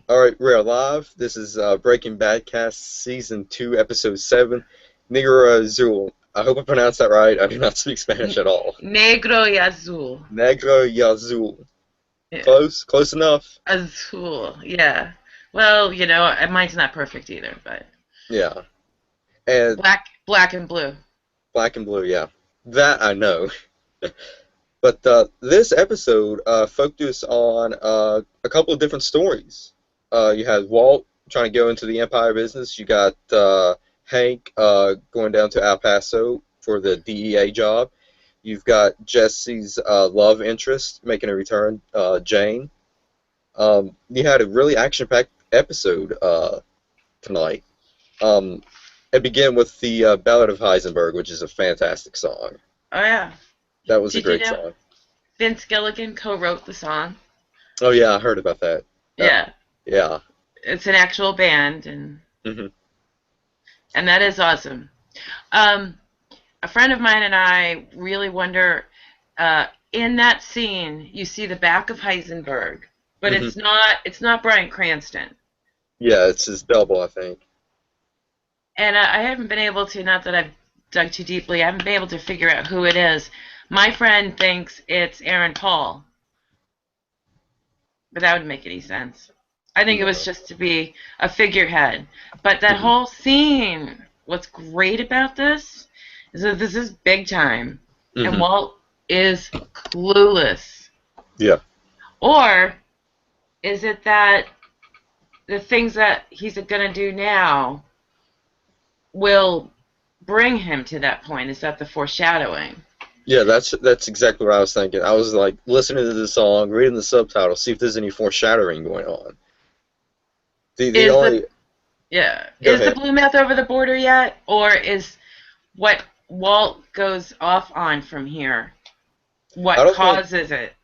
All right, we're live. This is Breaking BadCast Season 2, Episode 7, Negro Y Azul. I hope I pronounced that right. I do not speak Spanish N- at all. Negro y Azul. Negro Y Azul. Yeah. Close? Close enough? Azul, yeah. Well, mine's not perfect either, but Yeah. And black and blue. black and blue, yeah. That I know. But this episode focused on a couple of different stories. You had Walt trying to go into the Empire business. You got Hank going down to El Paso for the DEA job. You've got Jesse's love interest making a return, Jane. You had a really action-packed episode tonight. Um, it began with the Ballad of Heisenberg, which is a fantastic song. Oh yeah. That was a Did you great know song. Vince Gilligan co-wrote the song? Oh yeah, I heard about that. Uh, Yeah. yeah. It's an actual band Hmm. and that is awesome. Um a friend of mine and I really wonder in that scene you see the back of Heisenberg, but Hmm. it's not Bryan Cranston. Yeah, it's his double, I think. And I haven't been able to, not that I've dug too deeply, I haven't been able to figure out who it is. My friend thinks it's Aaron Paul, but that wouldn't make any sense. I think it was No. just to be a figurehead. But that Hmm. whole scene, what's great about this is that this is big time, and Hmm. Walt is clueless. Yeah. Or is it that the things that he's going to do now will bring him to that point? Is that the foreshadowing? Yeah, that's exactly what I was thinking. I was like listening to the song, reading the subtitles, see if there's any foreshadowing going on. The Is the only Yeah, Go is the ahead. blue meth over the border yet, or is what Walt goes off on from here I what don't think causes it?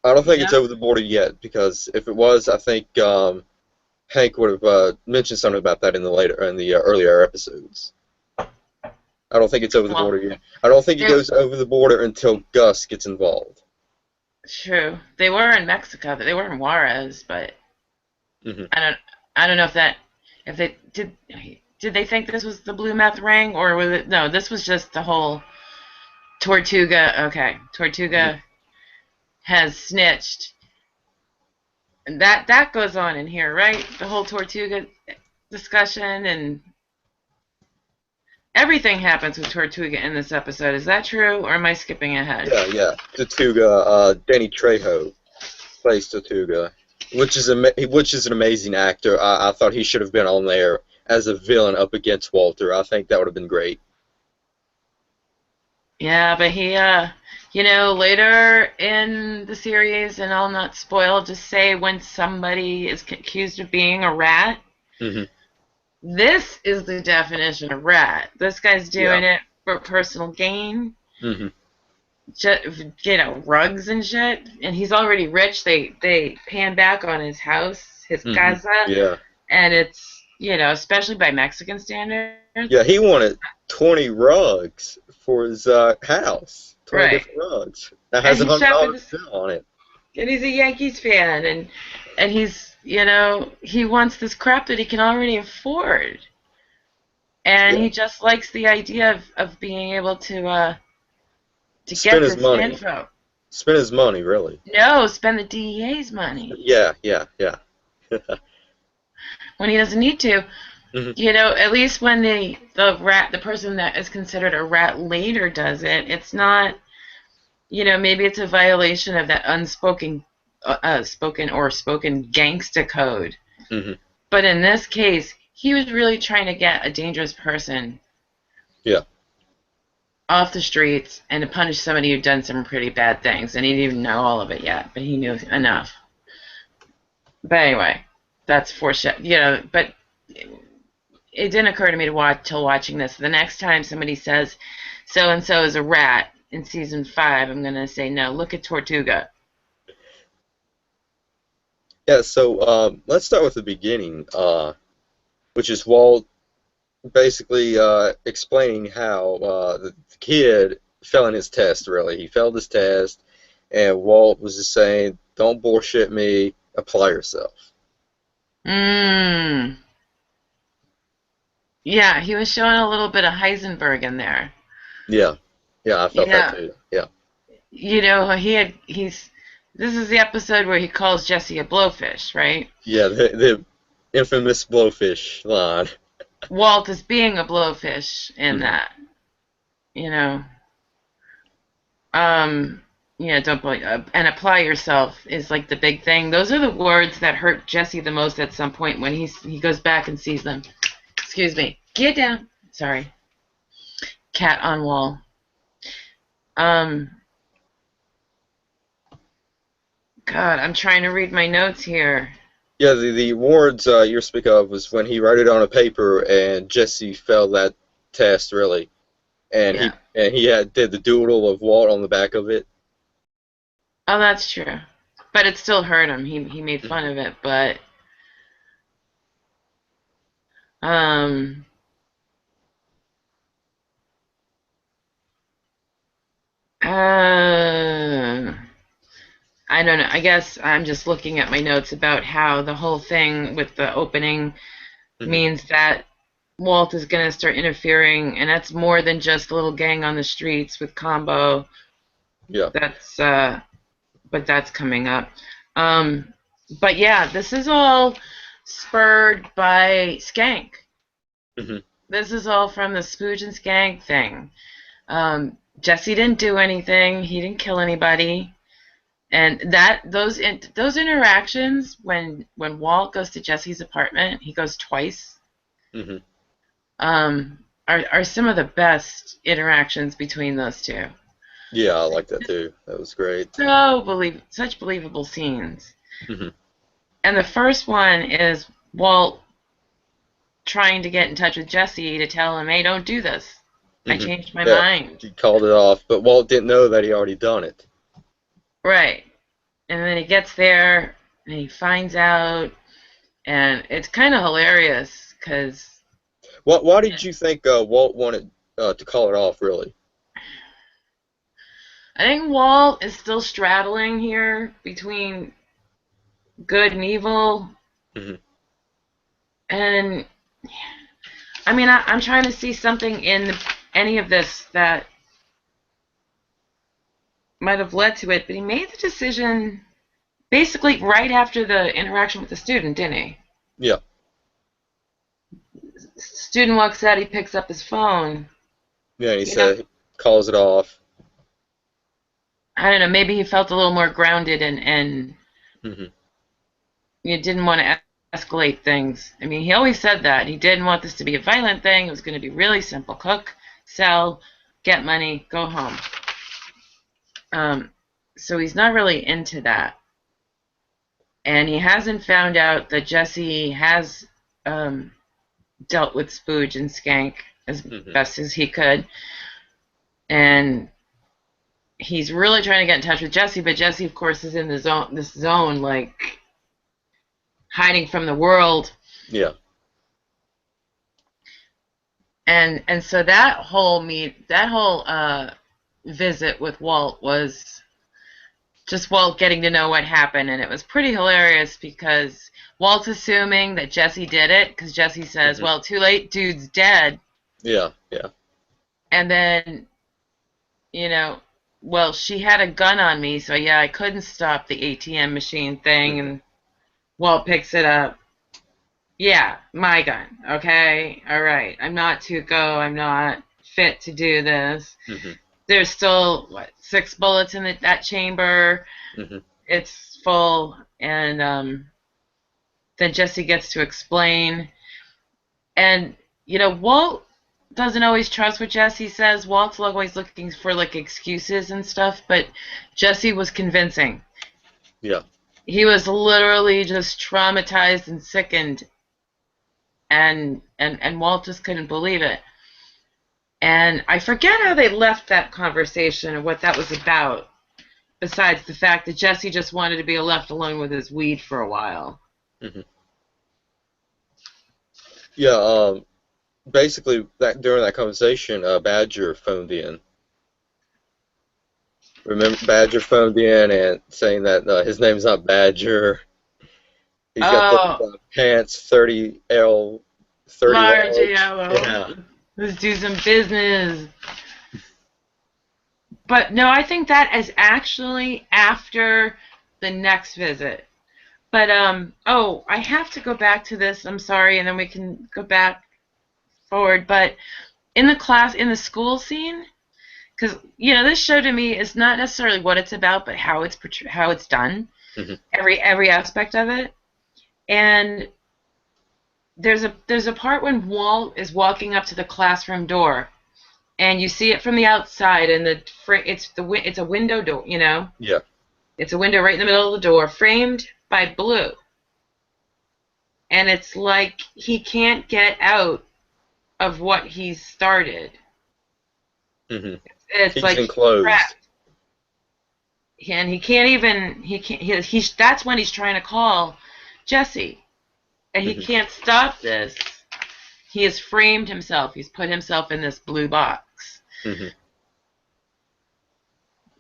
I don't You think know? it's over the border yet because if it was, I think Hank would have mentioned something about that in the earlier episodes. I don't think it's over the Well, border yet. I don't think it they goes over the border until Gus gets involved. true. They were in Mexico. They were in Juarez, but Hmm. I don't. I don't know if they did. Did they think this was the blue meth ring, or was it? No, this was just the whole Tortuga. Okay, Hmm. Tortuga has snitched, and that goes on in here, right? The whole Tortuga discussion and everything happens with Tortuga in this episode. Is that true, or am I skipping ahead? Yeah, yeah. Tortuga, Danny Trejo plays Tortuga, which is an amazing actor. I thought he should have been on there as a villain up against Walter. I think that would have been great. Yeah, but later in the series, and I'll not spoil, just say when somebody is accused of being a rat, Hmm. this is the definition of rat. This guy's Yeah. doing it for personal gain, Hmm. rugs and shit, and he's already rich. They pan back on his house, his Hmm. casa, Yeah. and it's especially by Mexican standards. Yeah, he wanted 20 rugs for his house. 20 Right. different rugs. That And has a he's hundred shopping dollars this bill on it. and he's a Yankees fan, and he's he wants this crap that he can already afford, and Yeah. he just likes the idea of being able to Spend get his this money. info. Spend his money, really. No, spend the DEA's money Yeah, yeah, yeah. when he doesn't need to. Hmm. At least when the person that is considered a rat later does it, it's not. Maybe it's a violation of that unspoken, spoken gangsta code. Hmm. But in this case, he was really trying to get a dangerous person Yeah. off the streets and to punish somebody who'd done some pretty bad things. And he didn't even know all of it yet, but he knew enough. But anyway, that's foreshadow. But it didn't occur to me to watch till watching this. The next time somebody says so and so is a rat in season 5, I'm gonna say no. Look at Tortuga. Yeah, so let's start with the beginning, which is Walt basically explaining how the kid fell in his test, really. He failed his test, and Walt was just saying, don't bullshit me, apply yourself. Mm. Yeah, he was showing a little bit of Heisenberg in there. Yeah, yeah, I You felt that know, too. Yeah, he's this is the episode where he calls Jesse a blowfish, right? yeah, the infamous blowfish line. Walt is being a blowfish in Hmm. that, you know. Um, yeah, don't play, and apply yourself is like the big thing. Those are the words that hurt Jesse the most at some point when he goes back and sees them. Excuse me. Get down. Sorry. Cat on wall. Um, God, I'm trying to read my notes here. Yeah, the words you're speaking of was when he wrote it on a paper and Jesse failed that test really, and Yeah. he had did the doodle of Walt on the back of it. Oh, that's true. But it still hurt him. He made fun Hmm. of it, but um uh I don't know. I guess I'm just looking at my notes about how the whole thing with the opening Hmm. means that Walt is going to start interfering, and that's more than just a little gang on the streets with Combo. Yeah. That's but that's coming up. Um, but yeah, this is all spurred by Skank. Hmm. This is all from the Spooge and Skank thing. Jesse didn't do anything. He didn't kill anybody. And those interactions when Walt goes to Jesse's apartment, he goes twice. Hmm. Are some of the best interactions between those two. Yeah, I like that too. That was great. Such believable scenes. Hmm. And the first one is Walt trying to get in touch with Jesse to tell him, "Hey, don't do this. I Hmm. changed my Yeah, mind." he called it off, but Walt didn't know that he already done it. Right. And then he gets there and he finds out, and it's kind of hilarious because Why did you think Walt wanted to call it off, really? I think Walt is still straddling here between good and evil. Hmm. And I mean, I'm trying to see something in any of this that might have led to it, but he made the decision basically right after the interaction with the student, didn't he? Yeah. Student walks out, he picks up his phone. Yeah, and he You know, said he calls it off. I don't know, maybe he felt a little more grounded and Hmm. you didn't want to escalate things. I mean, he always said that. He didn't want this to be a violent thing. It was going to be really simple. Cook, sell, get money, go home. Um, so he's not really into that. And he hasn't found out that Jesse has um, dealt with Spooge and Skank as Hmm. best as he could. And he's really trying to get in touch with Jesse, but Jesse, of course, is in this zone, like hiding from the world. Yeah. And so that whole visit with Walt was just Walt getting to know what happened, and it was pretty hilarious because Walt's assuming that Jesse did it because Jesse says, Hmm. "Well, too late, dude's dead," Yeah. Yeah. and then you know, well, she had a gun on me, so yeah, I couldn't stop the ATM machine thing, Hmm. and Walt picks it up. Yeah, my gun. Okay, all right. I'm not Tuco. I'm not fit to do this. Hmm. There's still what 6 bullets in that chamber. Hmm. It's full, and then Jesse gets to explain. And Walt doesn't always trust what Jesse says. Walt's always looking for like excuses and stuff, but Jesse was convincing. Yeah. He was literally just traumatized and sickened, and Walt just couldn't believe it. And I forget how they left that conversation and what that was about, besides the fact that Jesse just wanted to be left alone with his weed for a while. Hmm. Yeah. Basically, that during that conversation, Badger phoned in. Remember, Badger phoned in and saying that his name's not Badger. He's got the Oh, pants 30L, 30 large large. yellow. Yeah. Let's do some business. But no, I think that is actually after the next visit. But oh, I have to go back to this. I'm sorry, and then we can go back forward. But in the school scene, because this show to me is not necessarily what it's about, but how it's done, Hmm. every aspect of it. And there's a part when Walt is walking up to the classroom door, and you see it from the outside, and it's a window door, Yeah. it's a window right in the middle of the door, framed by blue, and it's like he can't get out of what he's started. Hmm. It's He's like he's enclosed. trapped, and he can't even he can't he's that's when he's trying to call Jesse, and he Hmm. can't stop this. He has framed himself. He's put himself in this blue box, Hmm.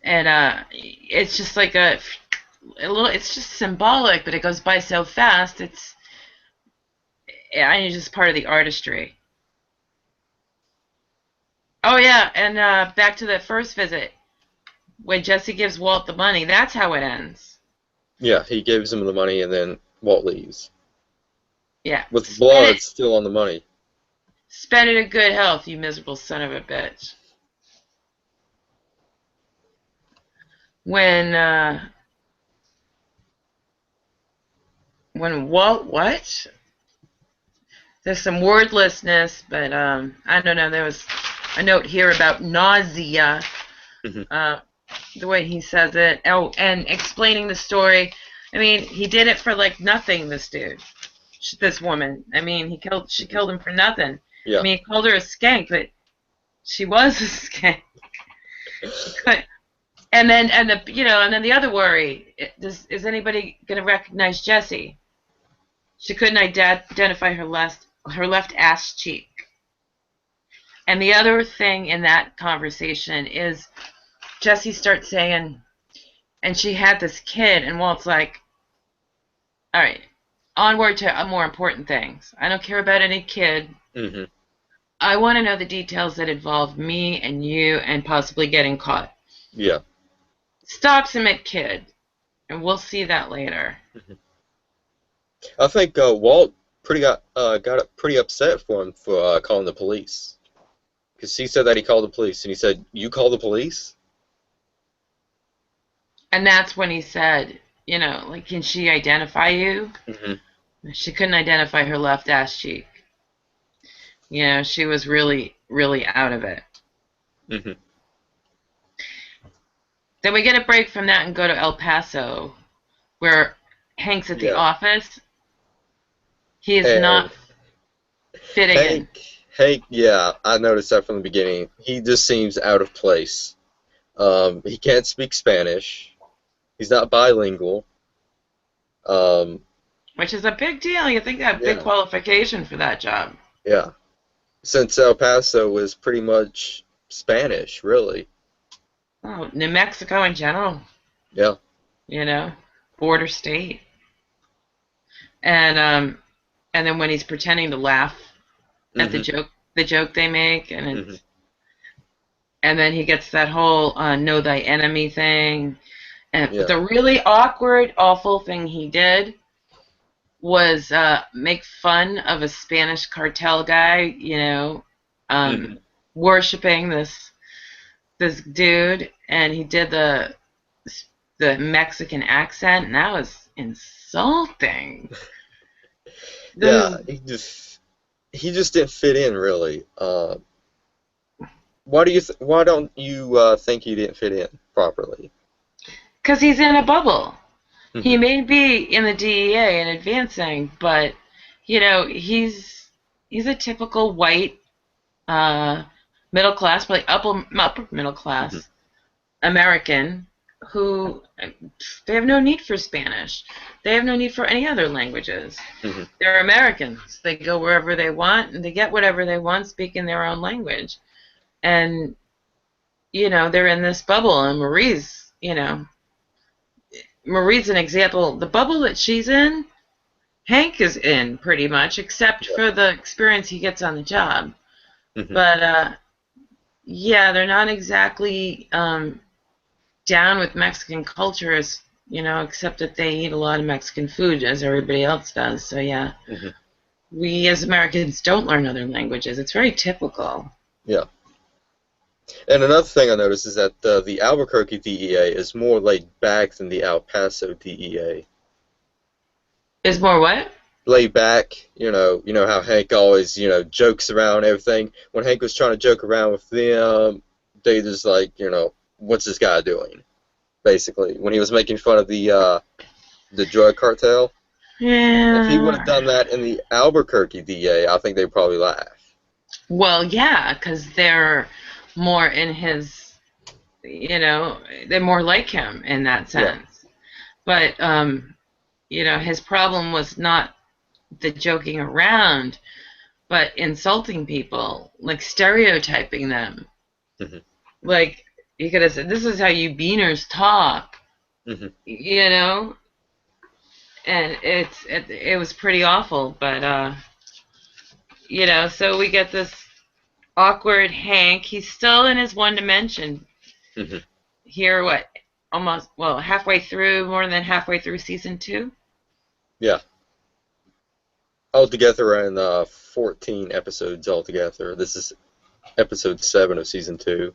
and it's just like a little. It's just symbolic, but it goes by so fast. It's just part of the artistry. Oh yeah, and back to the first visit when Jesse gives Walt the money. That's how it ends. Yeah, he gives him the money and then Walt leaves. Yeah, With blood still on the money. spend it in good health, you miserable son of a bitch. When Walt what? There's some wordlessness, but I don't know. There was a note here about nausea. Hmm. Uh, the way he says it. Oh, and explaining the story. I mean, he did it for like nothing. This dude, this woman. I mean, she Hmm. killed him for nothing. I Yeah. mean, he called her a skank, but she was a skank. She could. And then the other worry is anybody going to recognize Jessie? She couldn't identify her left ass cheek. And the other thing in that conversation is Jessie starts saying, and she had this kid, and Walt's like, all right, onward to more important things. I don't care about any kid. Hmm. I want to know the details that involve me and you and possibly getting caught. Yeah. Stops him at kid, and we'll see that later. Hmm. I think Walt got pretty upset for him for calling the police because he said that he called the police and he said, "You call the police?" And that's when he said, like, can she identify you? Hmm. She couldn't identify her left ass cheek. She was really, really out of it. Hmm. Then we get a break from that and go to El Paso, where Hank's at the Yeah. office. He is And not fitting in. Hank, Hank, yeah, I noticed that from the beginning. He just seems out of place. He can't speak Spanish. He's not bilingual. Um, Which is a big deal. You think that big yeah, qualification for that job. yeah. Since El Paso was pretty much Spanish, really. Oh, New Mexico in general, Yeah. you know, border state. And then when he's pretending to laugh at Hmm. the joke they make, Hmm. and then he gets that whole know thy enemy thing. But Yeah. the really awkward, awful thing he did was make fun of a Spanish cartel guy, Hmm. worshiping this dude, and he did the Mexican accent, and that was insulting. Yeah. This He just didn't fit in really. Why don't you think he didn't fit in properly? because he's in a bubble. He Hmm. may be in the DEA and advancing, but he's a typical white uh, middle class, probably upper middle Hmm. class American who they have no need for Spanish. They have no need for any other languages. Hmm. They're Americans. They go wherever they want and they get whatever they want speaking their own language. And they're in this bubble, and Marie's an example. The bubble that she's in Hank is in pretty much, except Yeah. for the experience he gets on the job. Hmm. But yeah, they're not exactly down with Mexican culture, as except that they eat a lot of Mexican food as everybody else does. So yeah, Hmm. we as Americans don't learn other languages. It's very typical. Yeah. And another thing I noticed is that the Albuquerque DEA is more laid back than the El Paso DEA. Is more what? Laid back, you know how Hank always, jokes around and everything. When Hank was trying to joke around with them, they just like, what's this guy doing? Basically, when he was making fun of the drug cartel. If he would have Yeah. done that in the Albuquerque DA, I think they'd probably laugh. Well, yeah, because they're more in his, they're more like him in that Yeah. sense. But his problem was not the joking around, but insulting people, like stereotyping them. Hmm. Like he could have said, "This is how you beaners talk," Hmm. you know, and it was pretty awful. But so we get this awkward Hank. He's still in his one dimension Hmm. here. What? Almost halfway through, more than halfway through season 2. Yeah. Altogether, in 14 episodes altogether. This is episode 7 of season 2.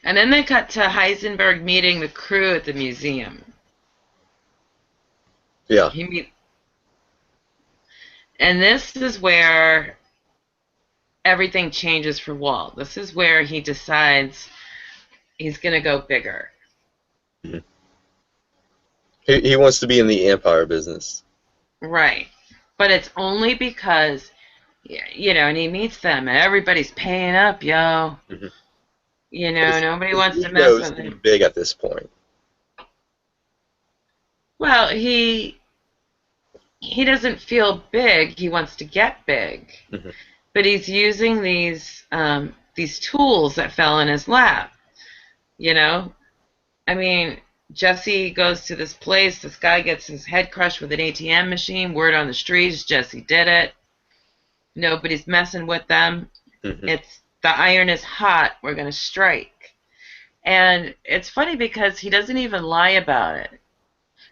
And then they cut to Heisenberg meeting the crew at the museum. Yeah. He meet, and this is where everything changes for Walt. This is where he decides he's gonna go bigger. Hmm. He wants to be in the empire business. Right. But it's only because, and he meets them and everybody's paying up, yo. Hmm. Nobody His wants to ego mess is with getting him. big at this point. Well, he doesn't feel big. He wants to get big. Hmm. But he's using these tools that fell in his lap. You know, I mean, Jesse goes to this place. This guy gets his head crushed with an ATM machine. Word on the streets, Jesse did it. Nobody's messing with them. Hmm. It's the iron is hot. We're gonna strike. And it's funny because he doesn't even lie about it.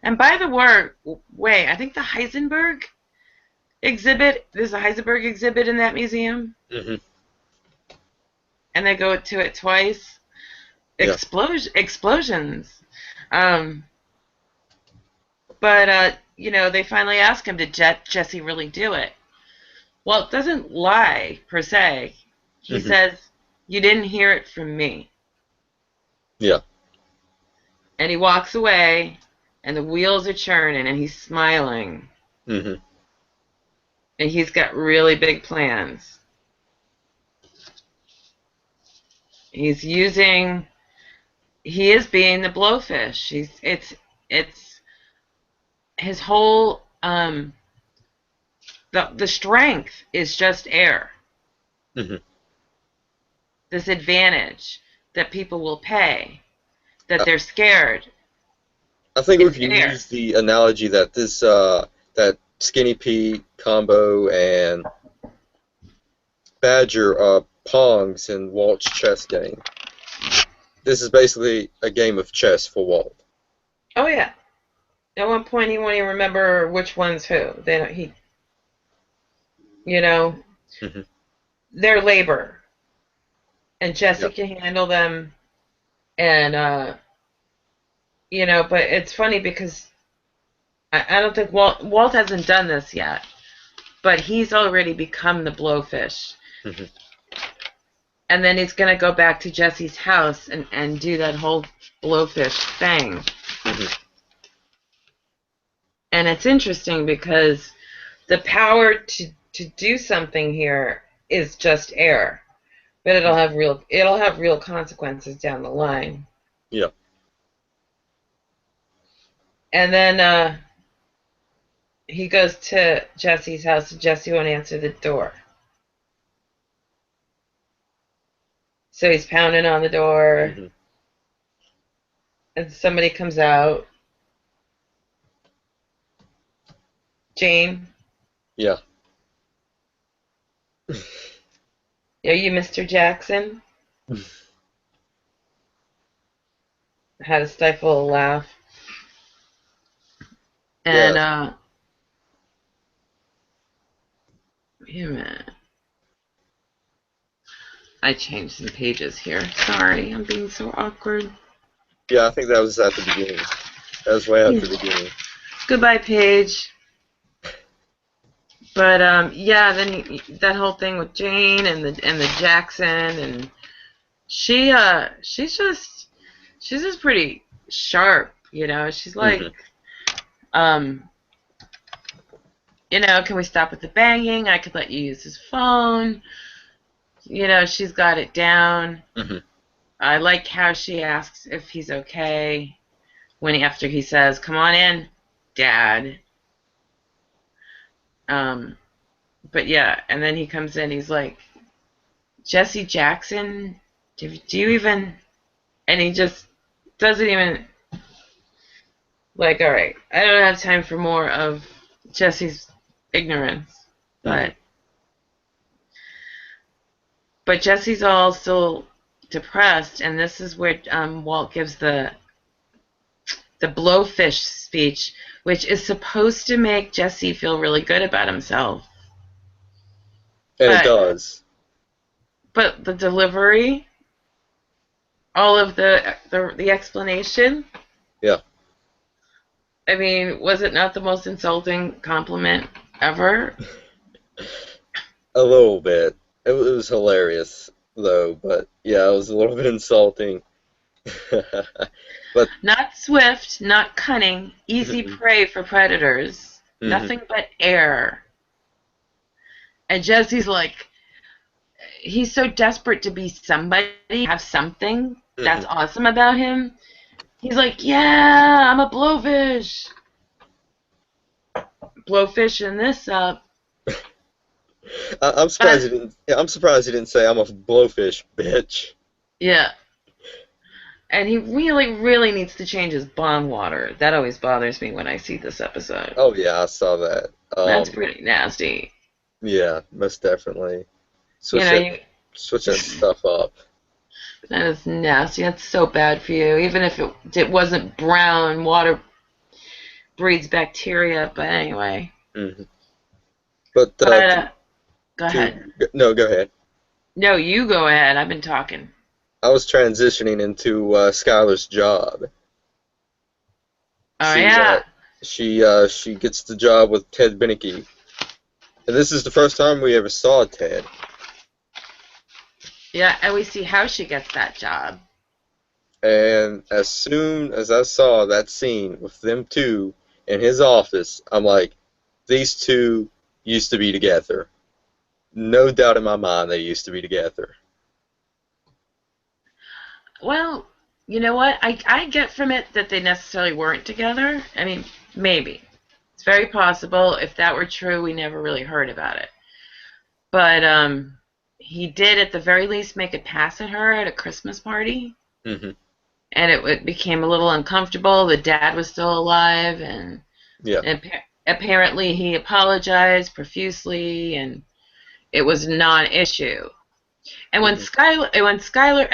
And by the way, I think the Heisenberg exhibit. There's a Heisenberg exhibit in that museum, Hmm. and they go to it twice. Yeah. Explosions. Um, but they finally ask him, did Jesse really do it? Well, it doesn't lie per se. He Hmm. says, you didn't hear it from me. Yeah. And he walks away, and the wheels are churning, and he's smiling. Hmm. And he's got really big plans. He's using, he is being the blowfish. It's his whole, the strength is just air. Hmm. This advantage that people will pay, that I, they're scared. I think we It's can air. use the analogy that that Skinny Pete combo and Badger Pongs in Walt's chess game. This is basically a game of chess for Walt. Oh yeah. At one point, he won't even remember which one's who. Then you know, Hmm. they're labor, and Yeah. Jesse can handle them. And but it's funny because I don't think Walt hasn't done this yet, but he's already become the blowfish. Hmm. And then he's gonna go back to Jesse's house and do that whole blowfish thing. Hmm. And it's interesting because the power to do something here is just air, but it'll have real consequences down the line. Yeah. And then he goes to Jesse's house, and Jesse won't answer the door. So he's pounding on the door, Hmm. and somebody comes out, Jane. Yeah. Are you Mr. Jackson? I had to stifle a laugh. And, Yeah. wait a minute. I changed some pages here. Sorry, I'm being so awkward. Yeah, I think that was at the beginning. That was way at the beginning. Goodbye, page. But yeah, then that whole thing with Jane and the Jackson, and she's just pretty sharp, you know. She's like, Hmm. um, you know, can we stop with the banging? I could let you use his phone. You know, she's got it down. Hmm. I like how she asks if he's okay after he says, "Come on in, Dad." Um, but yeah, and then he comes in. He's like, "Jesse Jackson, do you even?" And he just doesn't even like. All right, I don't have time for more of Jesse's ignorance, Hmm. but Jesse's all still depressed, and this is where Walt gives the blowfish speech, which is supposed to make Jesse feel really good about himself. And it But does. the delivery, all of the explanation, Yeah. I mean, was it not the most insulting compliment ever? A little bit. It was hilarious, though, but yeah, it was a little bit insulting. But, Not swift, not cunning, easy hmm. prey for predators. Hmm. Nothing but air. And Jesse's like, he's so desperate to be somebody, have something Hmm. that's awesome about him. He's like, yeah, I'm a blowfish. Blowfishing this up. I'm surprised But he didn't. Yeah, I'm surprised he didn't say I'm a blowfish, bitch. yeah, and he really, really needs to change his bong water. That always bothers me when I see this episode. Oh yeah, I saw that. That's pretty nasty. Yeah, most definitely. You Switch know, that, switch that stuff up. that is nasty. That's so bad for you. Even if it wasn't brown, water breeds bacteria. But anyway, Hmm. But but go ahead. no, go ahead. No, you go ahead. I've been talking. I was transitioning into Skylar's job. Oh She yeah, she gets the job with Ted Beneke, and this is the first time we ever saw Ted. yeah, and we see how she gets that job. And as soon as I saw that scene with them two in his office, I'm like, these two used to be together. No doubt in my mind they used to be together. Well, you know what? I get from it that they necessarily weren't together. I mean, maybe. It's very possible. If that were true, we never really heard about it. But he did at the very least make a pass at her at a Christmas party, Hmm. and it became a little uncomfortable. The dad was still alive, Yeah. and apparently he apologized profusely, and it was a non-issue. And Hmm. I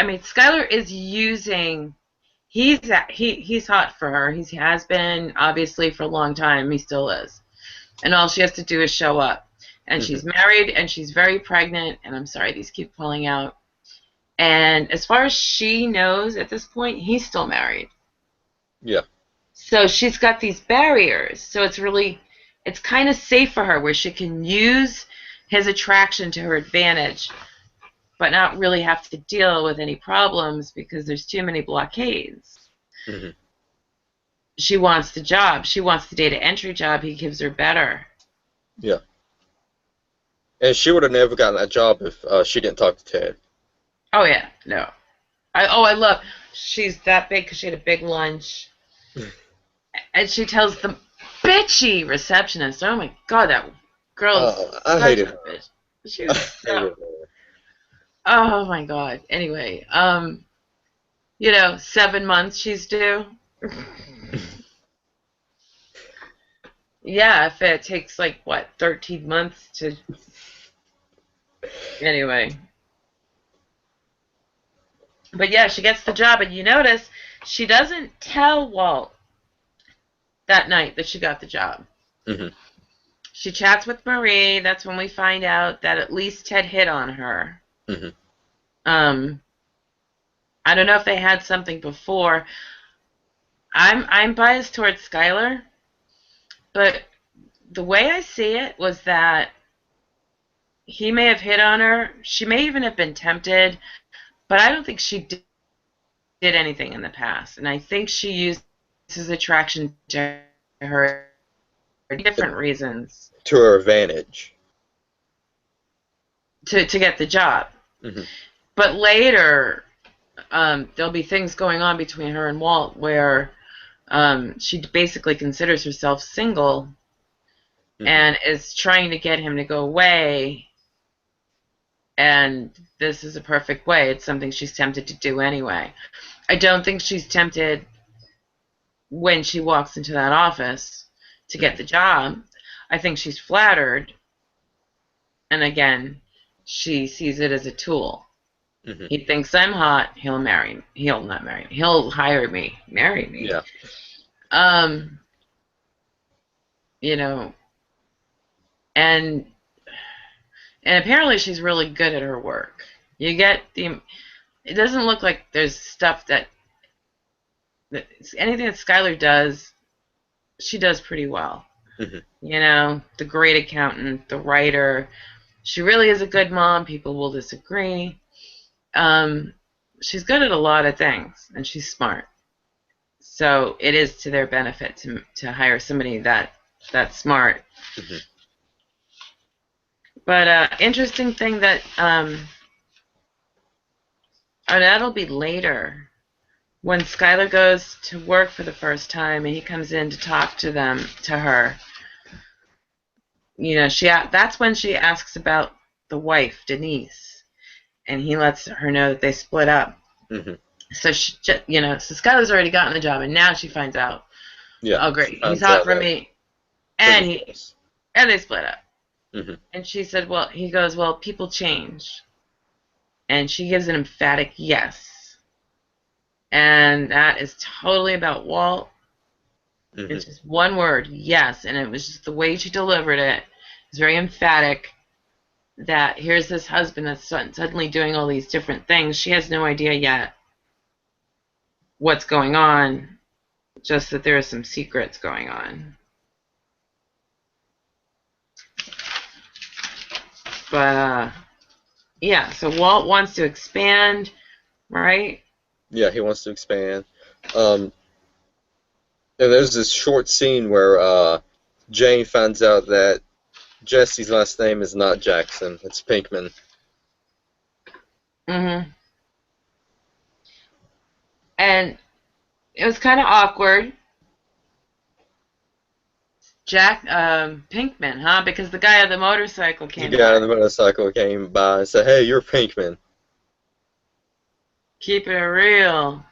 mean, Skylar is using. He's hot for her. He has been obviously for a long time. He still is, and all she has to do is show up. And Hmm. she's married, and she's very pregnant. And I'm sorry, these keep pulling out. And as far as she knows at this point, he's still married. Yeah. So she's got these barriers. So it's kind of safe for her where she can use his attraction to her advantage, but not really have to deal with any problems because there's too many blockades. Hmm. She wants the job. She wants the data entry job. He gives her better. Yeah. And she would have never gotten that job if she didn't talk to Ted. Oh yeah, no. I love. She's that big because she had a big lunch, and she tells the bitchy receptionist. Oh my god, that girl is I such hated a her. bitch. She was I so. hated her. Oh my god. Anyway, 7 months she's due. Yeah, if it takes like what, 13 months to anyway. But yeah, she gets the job, and you notice she doesn't tell Walt that night that she got the job. Hmm. She chats with Marie. That's when we find out that at least Ted hit on her. Hmm. Um, I don't know if they had something before. I'm biased towards Skylar, but the way I see it was that he may have hit on her. She may even have been tempted, but I don't think she did anything in the past. And I think she used his attraction to her for different reasons To her advantage. to get the job. Hmm. But later, there'll be things going on between her and Walt where she basically considers herself single Hmm. and is trying to get him to go away. And this is a perfect way. It's something she's tempted to do anyway. I don't think she's tempted when she walks into that office to get Hmm. the job. I think she's flattered. And again, she sees it as a tool. Hmm. He thinks I'm hot. He'll marry me. He'll not marry me. He'll hire me. Marry me. Yeah. Um, you know, and apparently she's really good at her work. You get the. It doesn't look like there's stuff that anything that Skylar does, she does pretty well. Hmm. You know, the great accountant, the writer. She really is a good mom. People will disagree. Um, she's good at a lot of things, and she's smart. So it is to their benefit to hire somebody that's smart. Hmm. But interesting thing that and that'll be later when Skylar goes to work for the first time and he comes in to talk to her. You know, that's when she asks about the wife, Denise, and he lets her know that they split up. Hmm. So so Skylar's already gotten the job, and now she finds out. Yeah. Oh, She great, he's finds hot out for that me, they're and divorced. they split up. Hmm. And she said, well, he goes, well, people change, and she gives an emphatic yes, and that is totally about Walt. Hmm. It's just one word, yes, and it was just the way she delivered it. It's very emphatic that here's this husband that's suddenly doing all these different things. She has no idea yet what's going on, just that there are some secrets going on. But yeah, so Walt wants to expand, right? Yeah, he wants to expand. Um, and there's this short scene where Jane finds out that Jesse's last name is not Jackson, it's Pinkman. Mm-hmm. And it was kind of awkward. Jack Pinkman, huh? Because the guy on the motorcycle The came guy on by. the motorcycle came by and said, "Hey, you're Pinkman." Keep it real.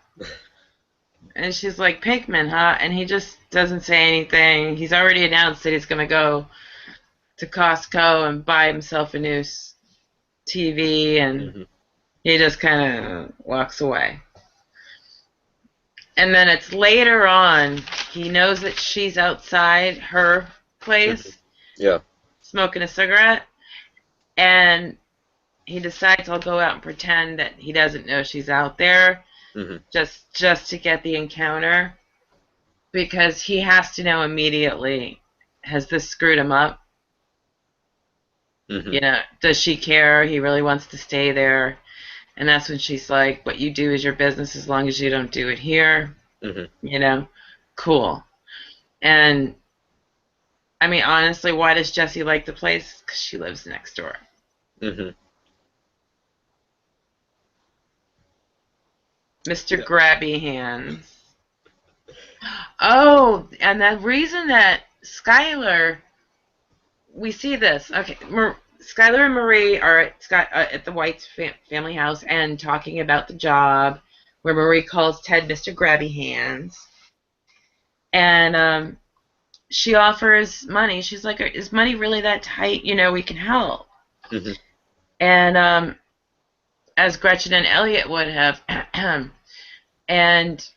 And she's like, Pinkman, huh? And he just doesn't say anything. He's already announced that he's going to go to Costco and buy himself a new TV, and Hmm. he just kind of walks away. And then it's later on, he knows that she's outside her Hmm. place Yeah. smoking a cigarette, and he decides I'll go out and pretend that he doesn't know she's out there Hmm. just to get the encounter, because he has to know immediately, has this screwed him up? Hmm. You know, does she care? He really wants to stay there. And that's when she's like, what you do is your business as long as you don't do it here. Hmm. You know, cool. And I mean, honestly, why does Jessie like the place? Because she lives next door. Hmm. Mr. Yeah. Grabby Hands. Oh, and the reason that Skylar, we see this. Okay, Skylar and Marie are at the White's family house and talking about the job, where Marie calls Ted Mr. Grabby Hands. And she offers money. She's like, is money really that tight? We can help. Mhm. And as Gretchen and Elliot would have, and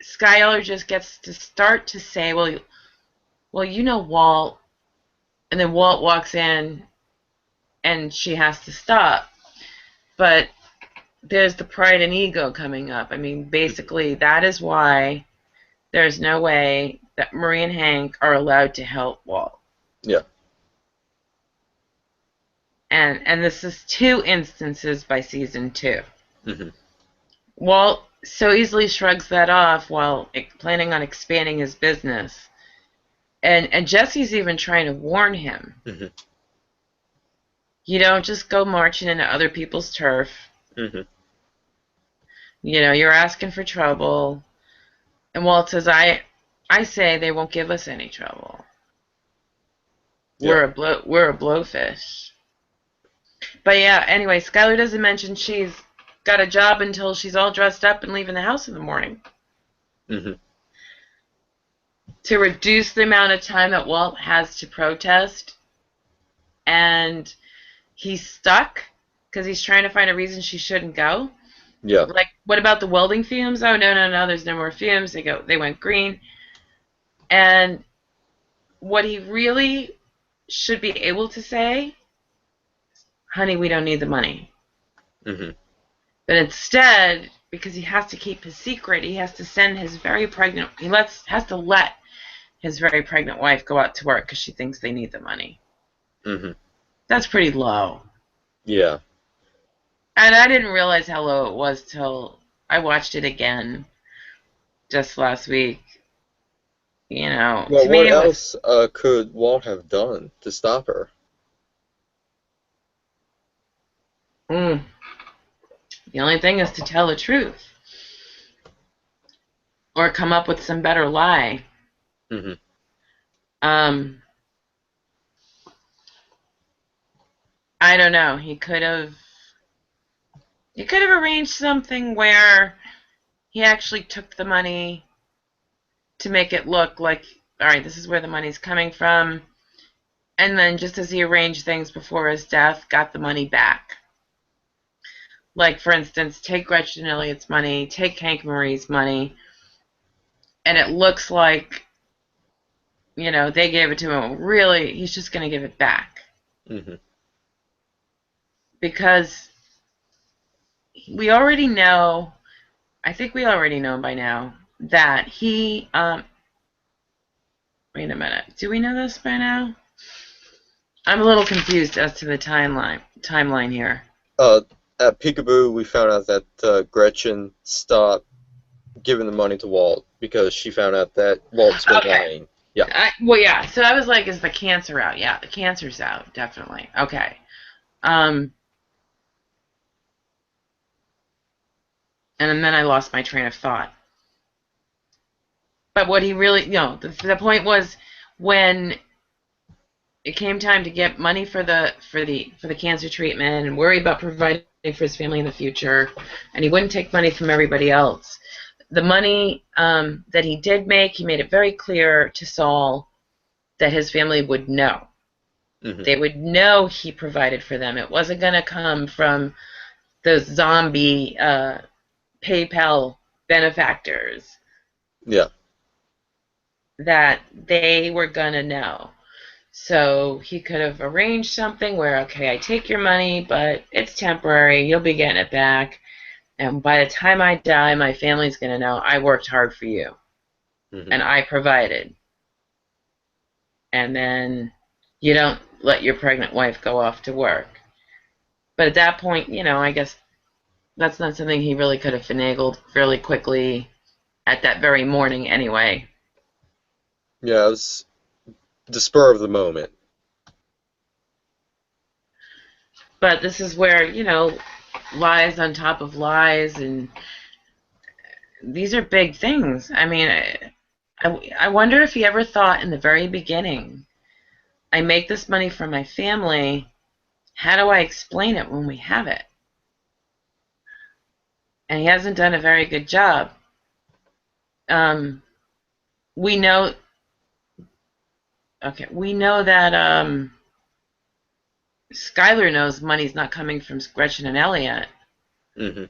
Skylar just gets to start to say, well, Walt, and then Walt walks in, and she has to stop. But there's the pride and ego coming up. I mean, Mhm. basically, that is why there's no way that Marie and Hank are allowed to help Walt. Yeah. And this is 2 instances by season 2. Mhm. Walt so easily shrugs that off while planning on expanding his business. And Jesse's even trying to warn him. Mhm. You don't just go marching into other people's turf. Mhm. You're asking for trouble. And Walt says, I say they won't give us any trouble. Yeah. We're a blowfish. But yeah, anyway, Skylar doesn't mention she's got a job until she's all dressed up and leaving the house in the morning Mhm. to reduce the amount of time that Walt has to protest. And he's stuck because he's trying to find a reason she shouldn't go. Yeah. Like, what about the welding fumes? Oh, no, no, no, there's no more fumes. They went green. And what he really should be able to say, honey, we don't need the money. Mhm. But instead, because he has to keep his secret, he has to send his very pregnant, has to let his very pregnant wife go out to work because she thinks they need the money. Mhm. That's pretty low. Yeah. And I didn't realize how low it was till I watched it again just last week. Well, To me what it was, else could Walt have done to stop her? mm, the only thing is to tell the truth or come up with some better lie. Mhm. Um, I don't know. He could have arranged something where he actually took the money to make it look like, all right, this is where the money's coming from. And then just as he arranged things before his death, got the money back. Like, for instance, take Gretchen Elliott's money, take Hank Marie's money, and it looks like, they gave it to him. Really, he's just going to give it back. Mhm. Because we already know, I think we already know by now, that wait a minute, do we know this by now? I'm a little confused as to the timeline here. Uh, at Peekaboo, we found out that Gretchen stopped giving the money to Walt because she found out that Walt's been Okay. lying. Yeah. Well, yeah. So I was like, is the cancer out? Yeah, the cancer's out, definitely. Okay. Um, and then I lost my train of thought. But what he really, the point was when it came time to get money for the cancer treatment and worry about providing for his family in the future, and he wouldn't take money from everybody else. The money that he did make, he made it very clear to Saul that his family would know. Mhm. They would know he provided for them. It wasn't going to come from those zombie PayPal benefactors, Yeah. that they were going to know. So he could have arranged something where, okay, I take your money, but it's temporary. You'll be getting it back. And by the time I die, my family's going to know I worked hard for you Mhm. and I provided. And then you don't let your pregnant wife go off to work. But at that point, I guess that's not something he really could have finagled fairly quickly at that very morning anyway. Yeah, it was the spur of the moment. But this is where, lies on top of lies, and these are big things. I mean, I wonder if he ever thought in the very beginning, I make this money for my family. How do I explain it when we have it? And he hasn't done a very good job. Um, we know Okay, we know that Skylar knows money's not coming from Gretchen and Elliot, Hmm.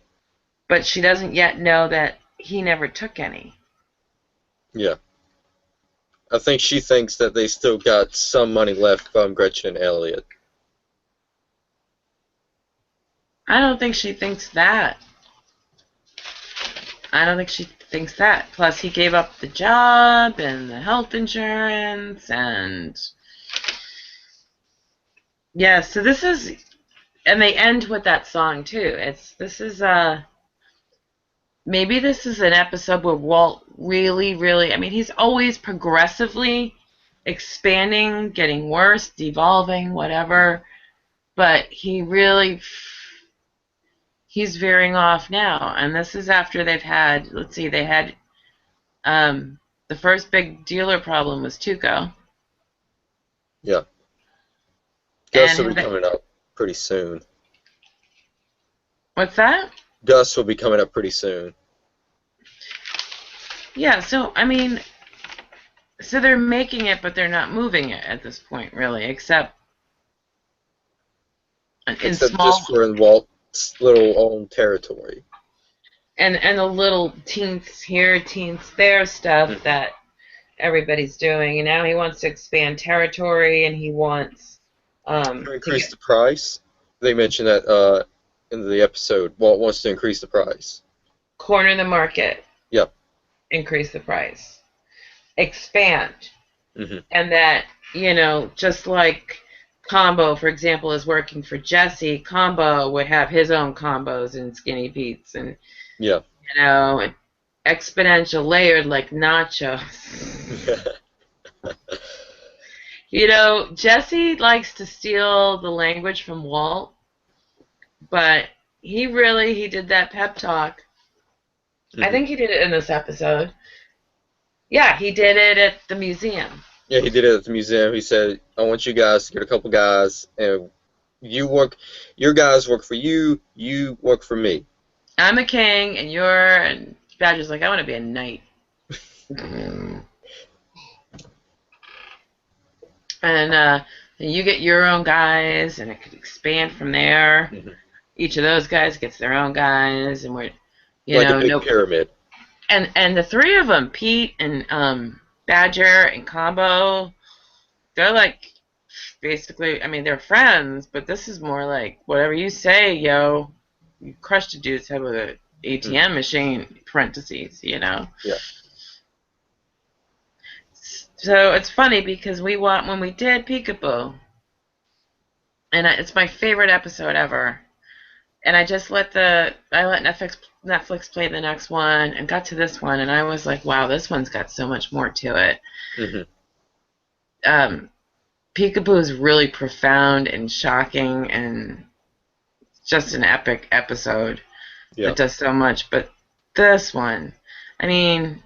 but she doesn't yet know that he never took any. Yeah. I think she thinks that they still got some money left from Gretchen and Elliot. I don't think she thinks that. I don't think she thinks that. Plus, he gave up the job and the health insurance, and yeah. So this is, and they end with that song too. This is maybe this is an episode where Walt really, really. I mean, he's always progressively expanding, getting worse, devolving, whatever. But he's veering off now, and this is after they've had. Let's see, they had the first big dealer problem was Tuco. Yeah. Gus will be And coming up pretty soon. what's that? Gus will be coming up pretty soon. Yeah, so I mean, so they're making it, but they're not moving it at this point, really, except in Except just small for in Walt's little own territory. and the little teens here, teens there stuff Hmm. that everybody's doing. And now he wants to expand territory, and he wants To to increase get the price. They mentioned that in the episode. Walt wants to increase the price. corner the market, Yep. increase the price, expand. Hmm. And that, just like Combo, for example, is working for Jesse, Combo would have his own combos in Skinny Pete's, and Yeah. exponential layered like nachos. Jesse likes to steal the language from Walt, but he did that pep talk. I Hmm. think he did it in this episode. Yeah, he did it at the museum. Yeah, he did it at the museum. He said, "I want you guys to get a couple guys, and you work. Your guys work for you. You work for me." I'm a king, and Badger's like, I want to be a knight. And you get your own guys, and it could expand from there. Hmm. Each of those guys gets their own guys, and we're, Like a big no, pyramid. and the three of them, Pete and Badger and Combo, they're like basically, I mean, they're friends, but this is more like whatever you say, yo, you crushed a dude's head with a Hmm. ATM machine. Parentheses. Yeah. So it's funny because when we did Peekaboo, and it's my favorite episode ever. And I let Netflix play the next one and got to this one, and I was like, wow, this one's got so much more to it. Hmm. Um, Peekaboo is really profound and shocking, and just an epic episode Yeah. that does so much. But this one, I mean,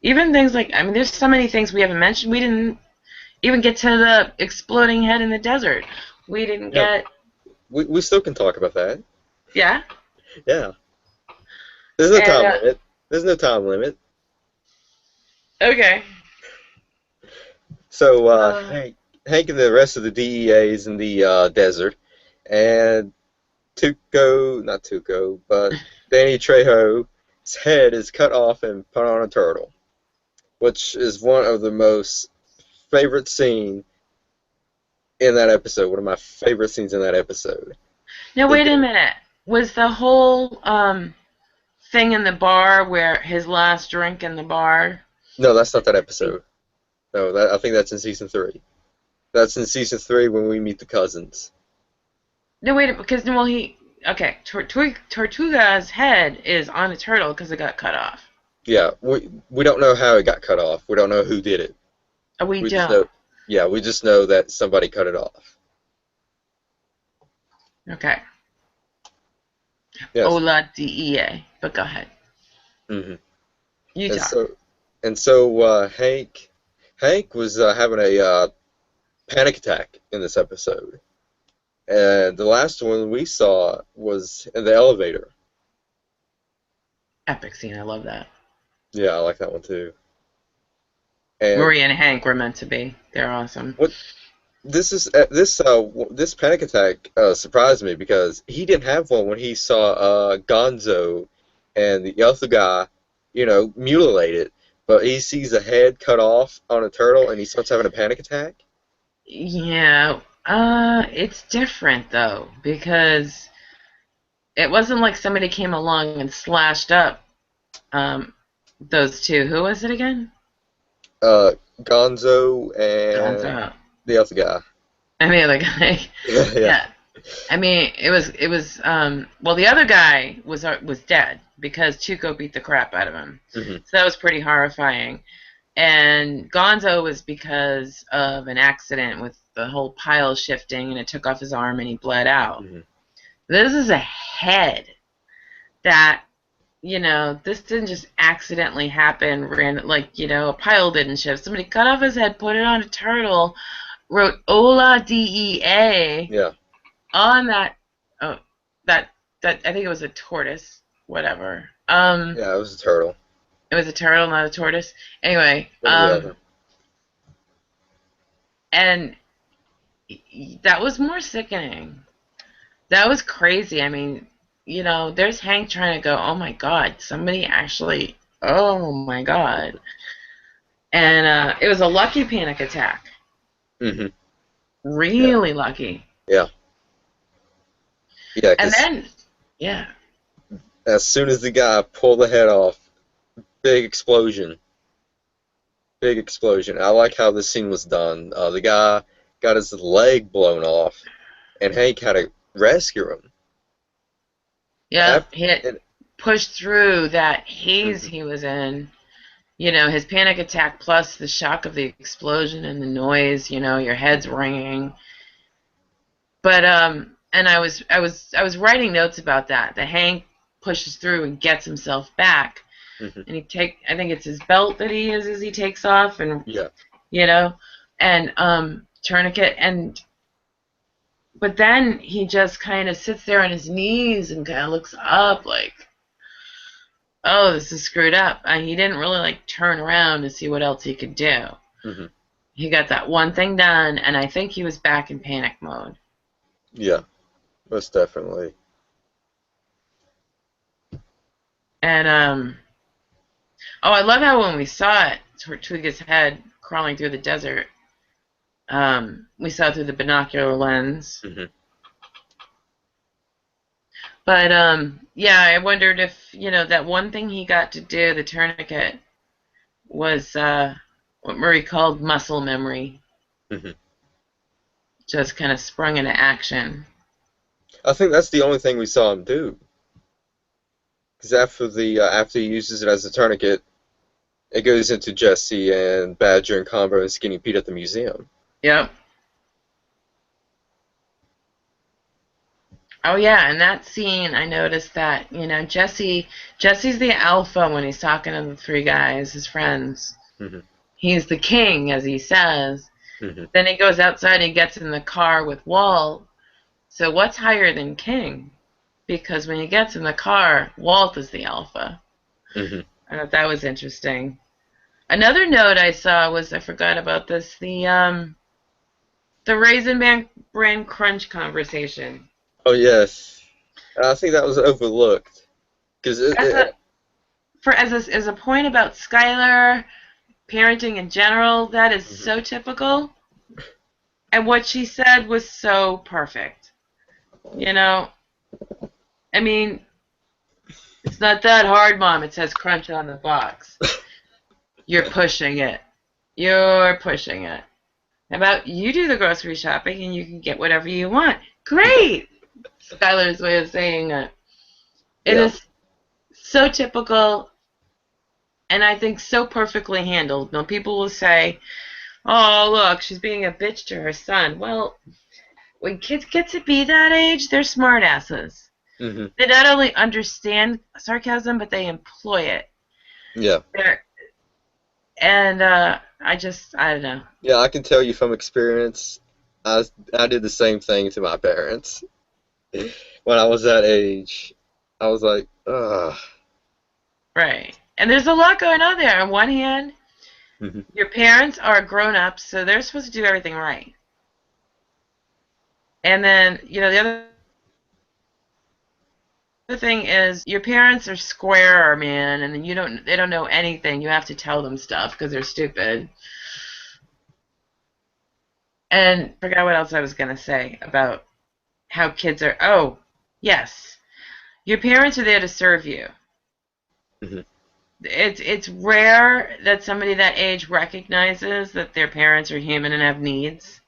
even things like, I mean, there's so many things we haven't mentioned. We didn't even get to the exploding head in the desert. We didn't Yeah. get, We still can talk about that. yeah, Yeah. There's no and time limit. There's no time limit. okay. So Uh, Hank and the rest of the DEA's in the desert, and not Tuco, but Danny Trejo's head is cut off and put on a turtle, which is one of the most favorite scene in that episode. One of my favorite scenes in that episode. Now The wait a minute. Was the whole thing in the bar where his last drink in the bar? No, that's not that episode. No, I think that's in season 3. That's in season 3 when we meet the cousins. No, wait, because well he okay. Tortuga's head is on a turtle because it got cut off. Yeah, we don't know how it got cut off. We don't know who did it. We We just don't. know, yeah, we just know that somebody cut it off. Okay. Yes. Ola DEA. But go ahead. Hmm. You And talk. so Hank was having a panic attack in this episode, and the last one we saw was in the elevator. Epic scene. I love that. Yeah, I like that one too. And Marie and Hank were meant to be. They're awesome. what this panic attack surprised me because he didn't have one when he saw Gonzo and the other guy, mutilated. But he sees a head cut off on a turtle and he starts having a panic attack. Yeah, it's different though because it wasn't like somebody came along and slashed up um, those two. Who was it again? Uh, Gonzo and Gonzo. the other guy. I mean, the guy. Yeah. Yeah. I mean, it was well, the other guy was dead because Tuco beat the crap out of him. Hmm. So that was pretty horrifying. And Gonzo was because of an accident with the whole pile shifting and it took off his arm and he bled out. Hmm. This is a head that, this didn't just accidentally happen, like, a pile didn't shift. Somebody cut off his head, put it on a turtle, wrote Ola DEA Yeah. on that, oh, that I think it was a tortoise, whatever. Yeah, it was a turtle. It was a turtle, not a tortoise. Anyway, One or the other. and that was more sickening. That was crazy. I mean, there's Hank trying to go, oh my God, somebody actually, oh my God. And it was a lucky panic attack. Hmm. Yeah. Really lucky. Yeah. Yeah, And because then, yeah. as soon as the guy pulled the head off, big explosion. Big explosion. I like how this scene was done. The guy got his leg blown off, and Hank had to rescue him. Yeah, After, he had and, pushed through that haze mhm. he was in. His panic attack plus the shock of the explosion and the noise, your head's ringing. But and I was writing notes about that. That Hank pushes through and gets himself back. Mhm. And I think it's his belt that he uses, he takes off and Yeah. you know, and tourniquet but then he just kind of sits there on his knees and kind of looks up like, oh, this is screwed up. He didn't really like turn around to see what else he could do. Hmm. He got that one thing done, and I think he was back in panic mode. Yeah. Most definitely. And oh, I love how when we saw it, Twiga's head crawling through the desert, we saw it through the binocular lens. Hmm. But yeah, I wondered if that one thing he got to do, the tourniquet, was what Murray called muscle memory, Hmm. just kind of sprung into action. I think that's the only thing we saw him do. Because after he uses it as a tourniquet, it goes into Jesse and Badger and Combo and Skinny Pete at the museum. Yep. Oh yeah, in that scene, I noticed that Jesse's the alpha when he's talking to the three guys, his friends. Hmm. He's the king, as he says. Hmm. Then he goes outside and gets in the car with Walt. So what's higher than king? Because when he gets in the car, Walt is the alpha. Hmm. I thought that was interesting. Another note I saw was, I forgot about this, the Raisin Bran Crunch conversation. Oh yes, I think that was overlooked because As a as a point about Skylar parenting in general, that is Mhm. so typical. And what she said was so perfect. You know, I mean, it's not that hard, Mom. It says crunch on the box. You're pushing it. You're pushing it. How about you do the grocery shopping and you can get whatever you want? Great! Skylar's way of saying it. It Yeah. is so typical and I think so perfectly handled. Now, people will say, oh, look, she's being a bitch to her son. Well, when kids get to be that age, they're smartasses. Hmm. They not only understand sarcasm, but they employ it. Yeah. They're, and I don't know. Yeah, I can tell you from experience. I did the same thing to my parents when I was that age. I was like, ugh. Right. And there's a lot going on there. On one hand, Hmm. Your parents are grown-ups, so they're supposed to do everything right. And then, the other thing is your parents are square, man, and then they don't know anything. You have to tell them stuff because they're stupid. And I forgot what else I was going to say about how kids are. Oh, yes. Your parents are there to serve you. Hmm. It's rare that somebody that age recognizes that their parents are human and have needs.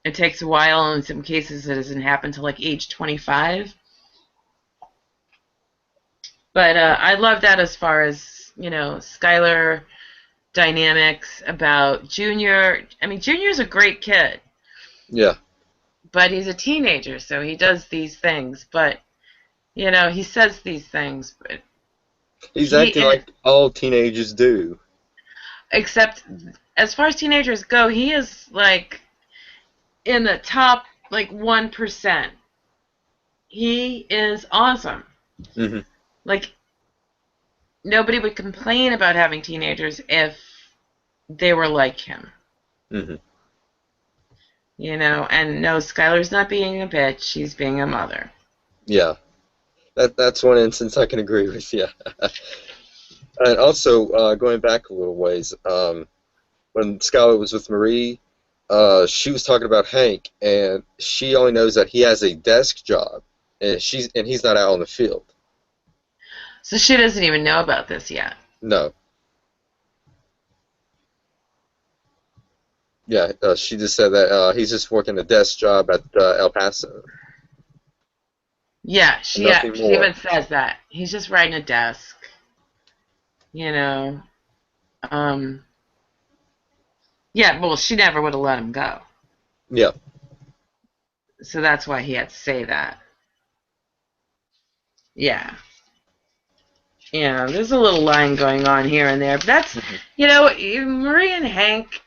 It takes a while. In some cases, it doesn't happen till like age 25. But I love that as far as, Skylar dynamics about Junior. I mean, Junior's a great kid, Yeah. but he's a teenager, so he does these things. But, he says these things, but He's he, acting like all teenagers do. except as far as teenagers go, he is like in the top like 1%. He is awesome. Hmm. Like nobody would complain about having teenagers if they were like him. Hmm. And no, Skylar's not being a bitch, she's being a mother. Yeah. That's one instance I can agree with. Yeah. And also, going back a little ways, when Skylar was with Marie, she was talking about Hank, and she only knows that he has a desk job, and he's not out on the field. So she doesn't even know about this yet. No. Yeah, she just said that he's just working a desk job at El Paso, Yeah, and nothing she more. even says that. He's just riding a desk, you know. Um, yeah, well, she never would have let him go. Yeah. So that's why he had to say that. Yeah. There's a little line going on here and there. But that's, Hmm. Marie and Hank,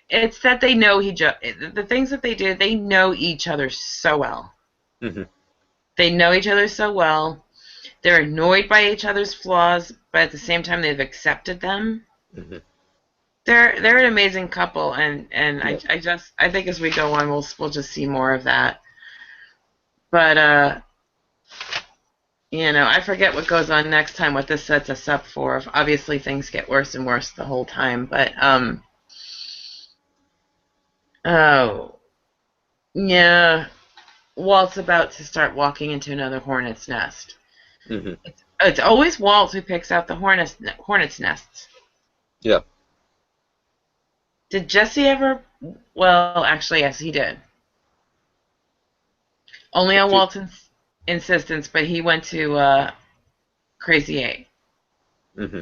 it's that they know the things that they do, they know each other so well. Hmm. They know each other so well. They're annoyed by each other's flaws, but at the same time, they've accepted them. Hmm. They're an amazing couple, and Yeah. I think as we go on, we'll just see more of that. But I forget what goes on next time. What this sets us up for. Obviously, things get worse and worse the whole time. But oh yeah, Walt's about to start walking into another hornet's nest. Hmm. It's always Walt who picks out the hornet's nests. Yeah. Did Jesse ever? Well, actually, yes, he did. Only on Walt's insistence, but he went to Crazy Eight. Hmm.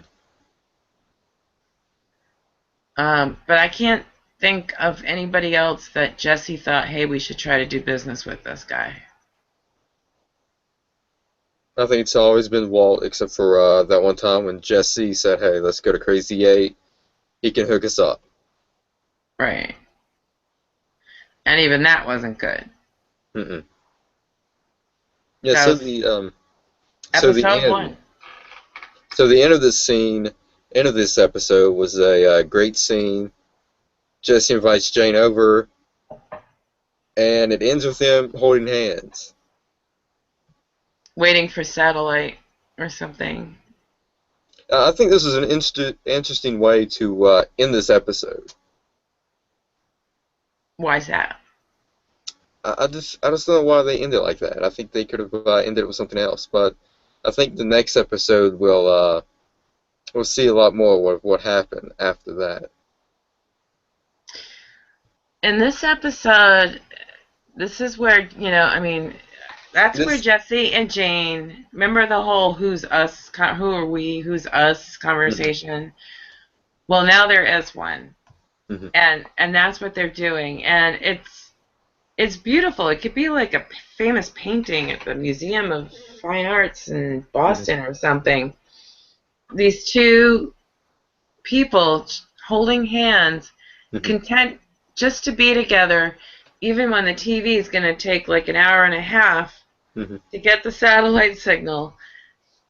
But I can't think of anybody else that Jesse thought, hey, we should try to do business with this guy. I think it's always been Walt, except for that one time when Jesse said, "Hey, let's go to Crazy Eight. He can hook us up." Right. And even that wasn't good. Hmm. Yeah. That So was the episode end. one. So the end of this episode was a great scene. Jesse invites Jane over, and it ends with them holding hands. Waiting for satellite or something. I think this is an interesting way to end this episode. Why's that? I just don't know why they ended it like that. I think they could have ended it with something else, but I think the next episode we'll see a lot more of what happened after that. In this episode, this is where, I mean, that's where This. Jesse and Jane, remember the whole who's us, who are we, who's us Hmm. conversation? Well, now there is one. Hmm. And that's what they're doing. And it's beautiful. It could be like a famous painting at the Museum of Fine Arts in Hmm. Boston or something. These two people holding hands, Hmm. content just to be together, even when the TV is going to take like an hour and a half Hmm. to get the satellite signal.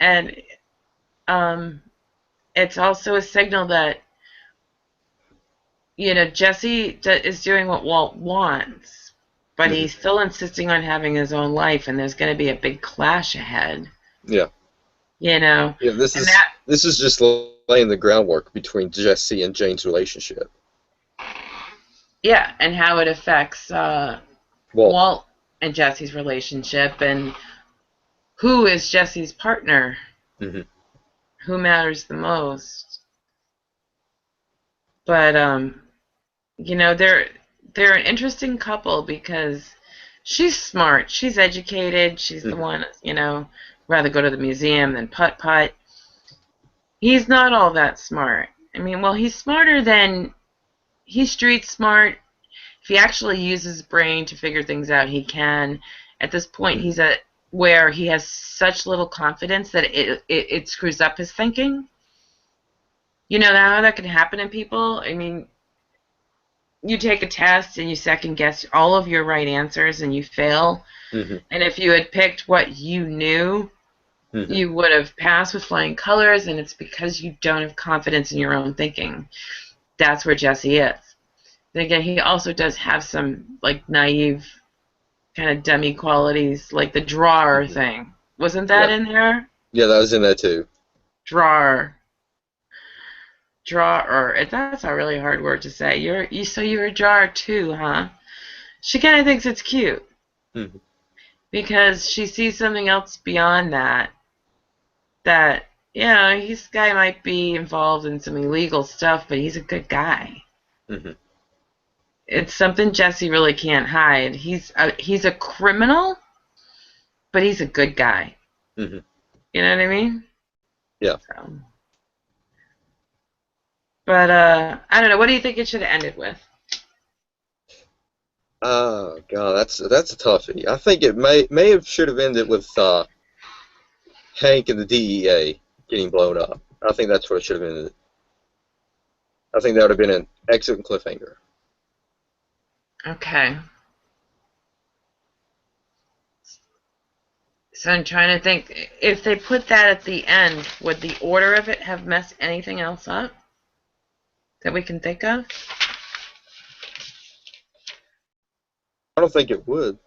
And um, it's also a signal that, Jesse is doing what Walt wants, but Hmm. he's still insisting on having his own life, and there's going to be a big clash ahead. Yeah. You know, Yeah. This and is that, this is just laying the groundwork between Jesse and Jane's relationship. yeah, and how it affects Walt. Walt and Jesse's relationship, and who is Jesse's partner, Hmm. who matters the most. But they're an interesting couple because she's smart, she's educated, she's the Hmm. one, rather go to the museum than putt putt. He's not all that smart. I mean, well, he's street smart. If he actually uses his brain to figure things out, he can. At this point, Hmm. he's at where he has such little confidence that it screws up his thinking. You know how that can happen in people? I mean, you take a test and you second guess all of your right answers and you fail. Hmm. And if you had picked what you knew, Hmm. you would have passed with flying colors, and it's because you don't have confidence in your own thinking. That's where Jesse is. Then again, he also does have some like naive kind of dummy qualities, like the drawer Hmm. thing. Wasn't that Yeah. in there? Yeah, that was in there too. Drawer. Drawer. That's a really hard word to say. You're a drawer too, huh? She kind of thinks it's cute Hmm. because she sees something else beyond that. That this guy might be involved in some illegal stuff, but he's a good guy. Hmm. It's something Jesse really can't hide. He's a criminal, but he's a good guy. Hmm. You know what I mean? Yeah. So, but I don't know. What do you think it should have ended with? Oh God, that's a toughie. I think it may have should have ended with Hank and the DEA getting blown up. I think that's what it should have ended. I think that would have been an excellent cliffhanger. Okay. So I'm trying to think. If they put that at the end, would the order of it have messed anything else up that we can think of? I don't think it would.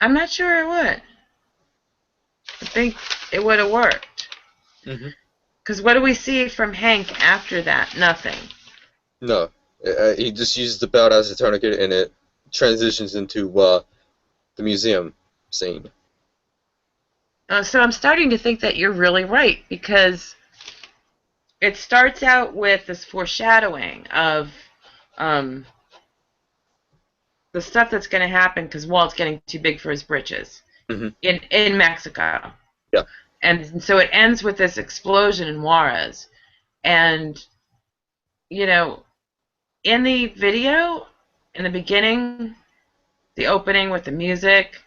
I'm not sure it would. I think it would have worked. Hmm. Because what do we see from Hank after that? Nothing. No, he just uses the belt as a tourniquet, and it transitions into the museum scene. So I'm starting to think that you're really right because it starts out with this foreshadowing of um, the stuff that's going to happen because Walt's getting too big for his britches Hmm. in Mexico. Yeah. And so it ends with this explosion in Juarez. And, you know, in the video, in the beginning, the opening with the music,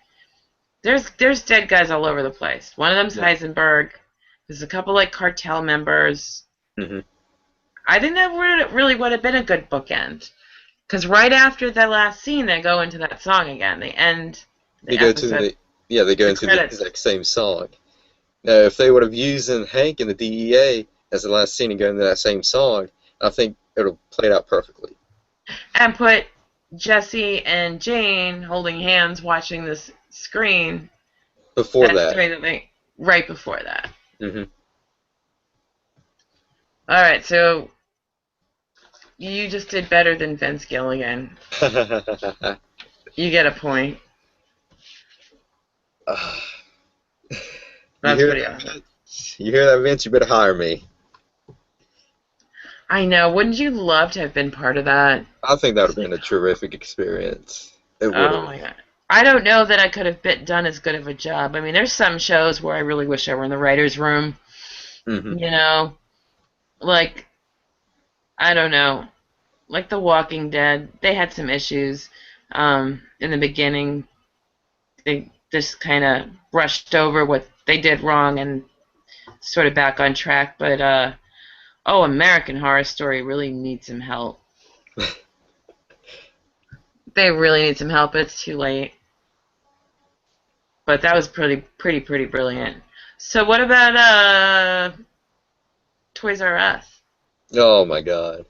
there's dead guys all over the place. One of them's Yeah. Heisenberg. There's a couple like cartel members. Hmm. I think that really would have been a good bookend. Because right after the last scene, they go into that song again. They end They the go to episode, the Yeah, they go the into the credits. exact same song. Now, if they would have used Hank and the DEA as the last scene and go into that same song, I think it would have played out perfectly. And put Jesse and Jane holding hands watching this screen Before that's that. doing the thing right before that. Hmm. All right, so you just did better than Vince Gilligan. You get a point. You That's hear pretty that, awesome. Vince? You hear that, Vince? You better hire me. I know. Wouldn't you love to have been part of that? I think that would It's have been like, a terrific experience. It would oh have. my god. I don't know that I could have done as good of a job. I mean, there's some shows where I really wish I were in the writer's room. Hmm. You know, like, I don't know. Like The Walking Dead, they had some issues in the beginning. They just kind of brushed over what they did wrong and sort of back on track. But American Horror Story really needs some help. They really need some help. It's too late. But that was pretty brilliant. So what about Toys R Us. Oh my God.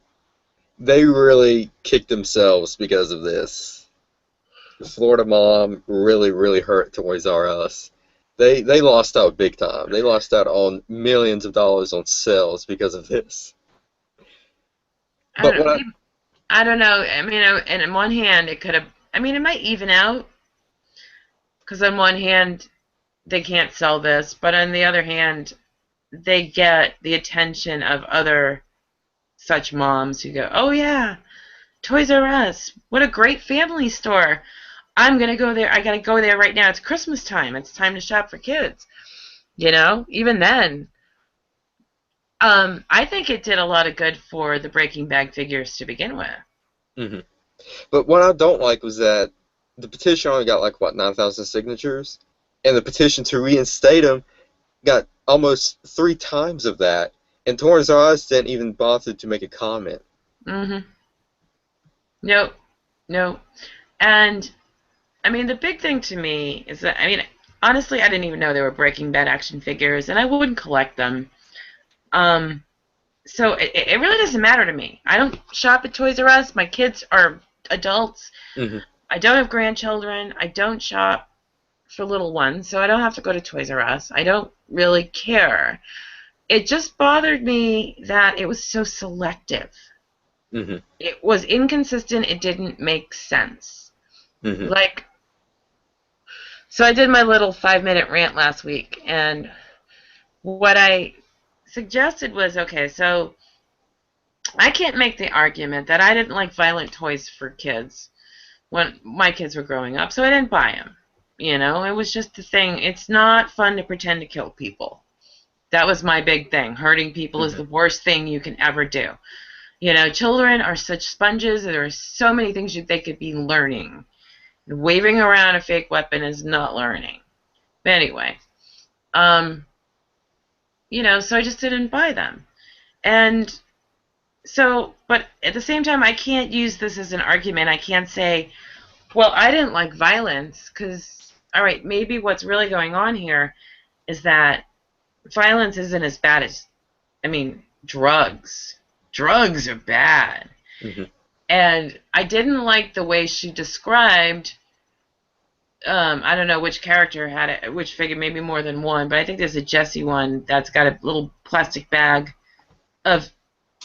They really kicked themselves because of this. The Florida mom really, really hurt Toys R Us. They lost out big time. They lost out on millions of dollars on sales because of this. I But don't, what I, maybe, I don't know. I mean, and on one hand, it could have. I mean, it might even out because on one hand, they can't sell this, but on the other hand, they get the attention of other such moms who go, "Oh yeah, Toys R Us, what a great family store! I'm gonna go there. I gotta go there right now. It's Christmas time. It's time to shop for kids." Even then, I think it did a lot of good for the Breaking Bad figures to begin with. hmm But what I don't like was that the petition only got like what 9,000 signatures, and the petition to reinstate him got almost 3 times of that, and Toys R Us didn't even bother to make a comment. Mm-hmm. Nope. Nope. And I mean, the big thing to me is that honestly, I didn't even know there were Breaking Bad action figures, and I wouldn't collect them. Um, so it really doesn't matter to me. I don't shop at Toys R Us. My kids are adults. hmm I don't have grandchildren. I don't shop for little ones, so I don't have to go to Toys R Us. I don't really care. It just bothered me that it was so selective. hmm It was inconsistent. It didn't make sense. hmm Like, so I did my little 5-minute rant last week, and what I suggested was, okay, so I can't make the argument that I didn't like violent toys for kids when my kids were growing up, so I didn't buy them. It was just the thing. It's not fun to pretend to kill people. That was my big thing. Hurting people is hmm the worst thing you can ever do. Children are such sponges. There are so many things they could be learning. Waving around a fake weapon is not learning. But anyway, so I just didn't buy them. And so, but at the same time, I can't use this as an argument. I can't say, well, I didn't like violence because, all right, maybe what's really going on here is that violence isn't as bad as, drugs. Drugs are bad. hmm And I didn't like the way she described, I don't know which character had it, which figure, maybe more than one, but I think there's a Jesse one that's got a little plastic bag of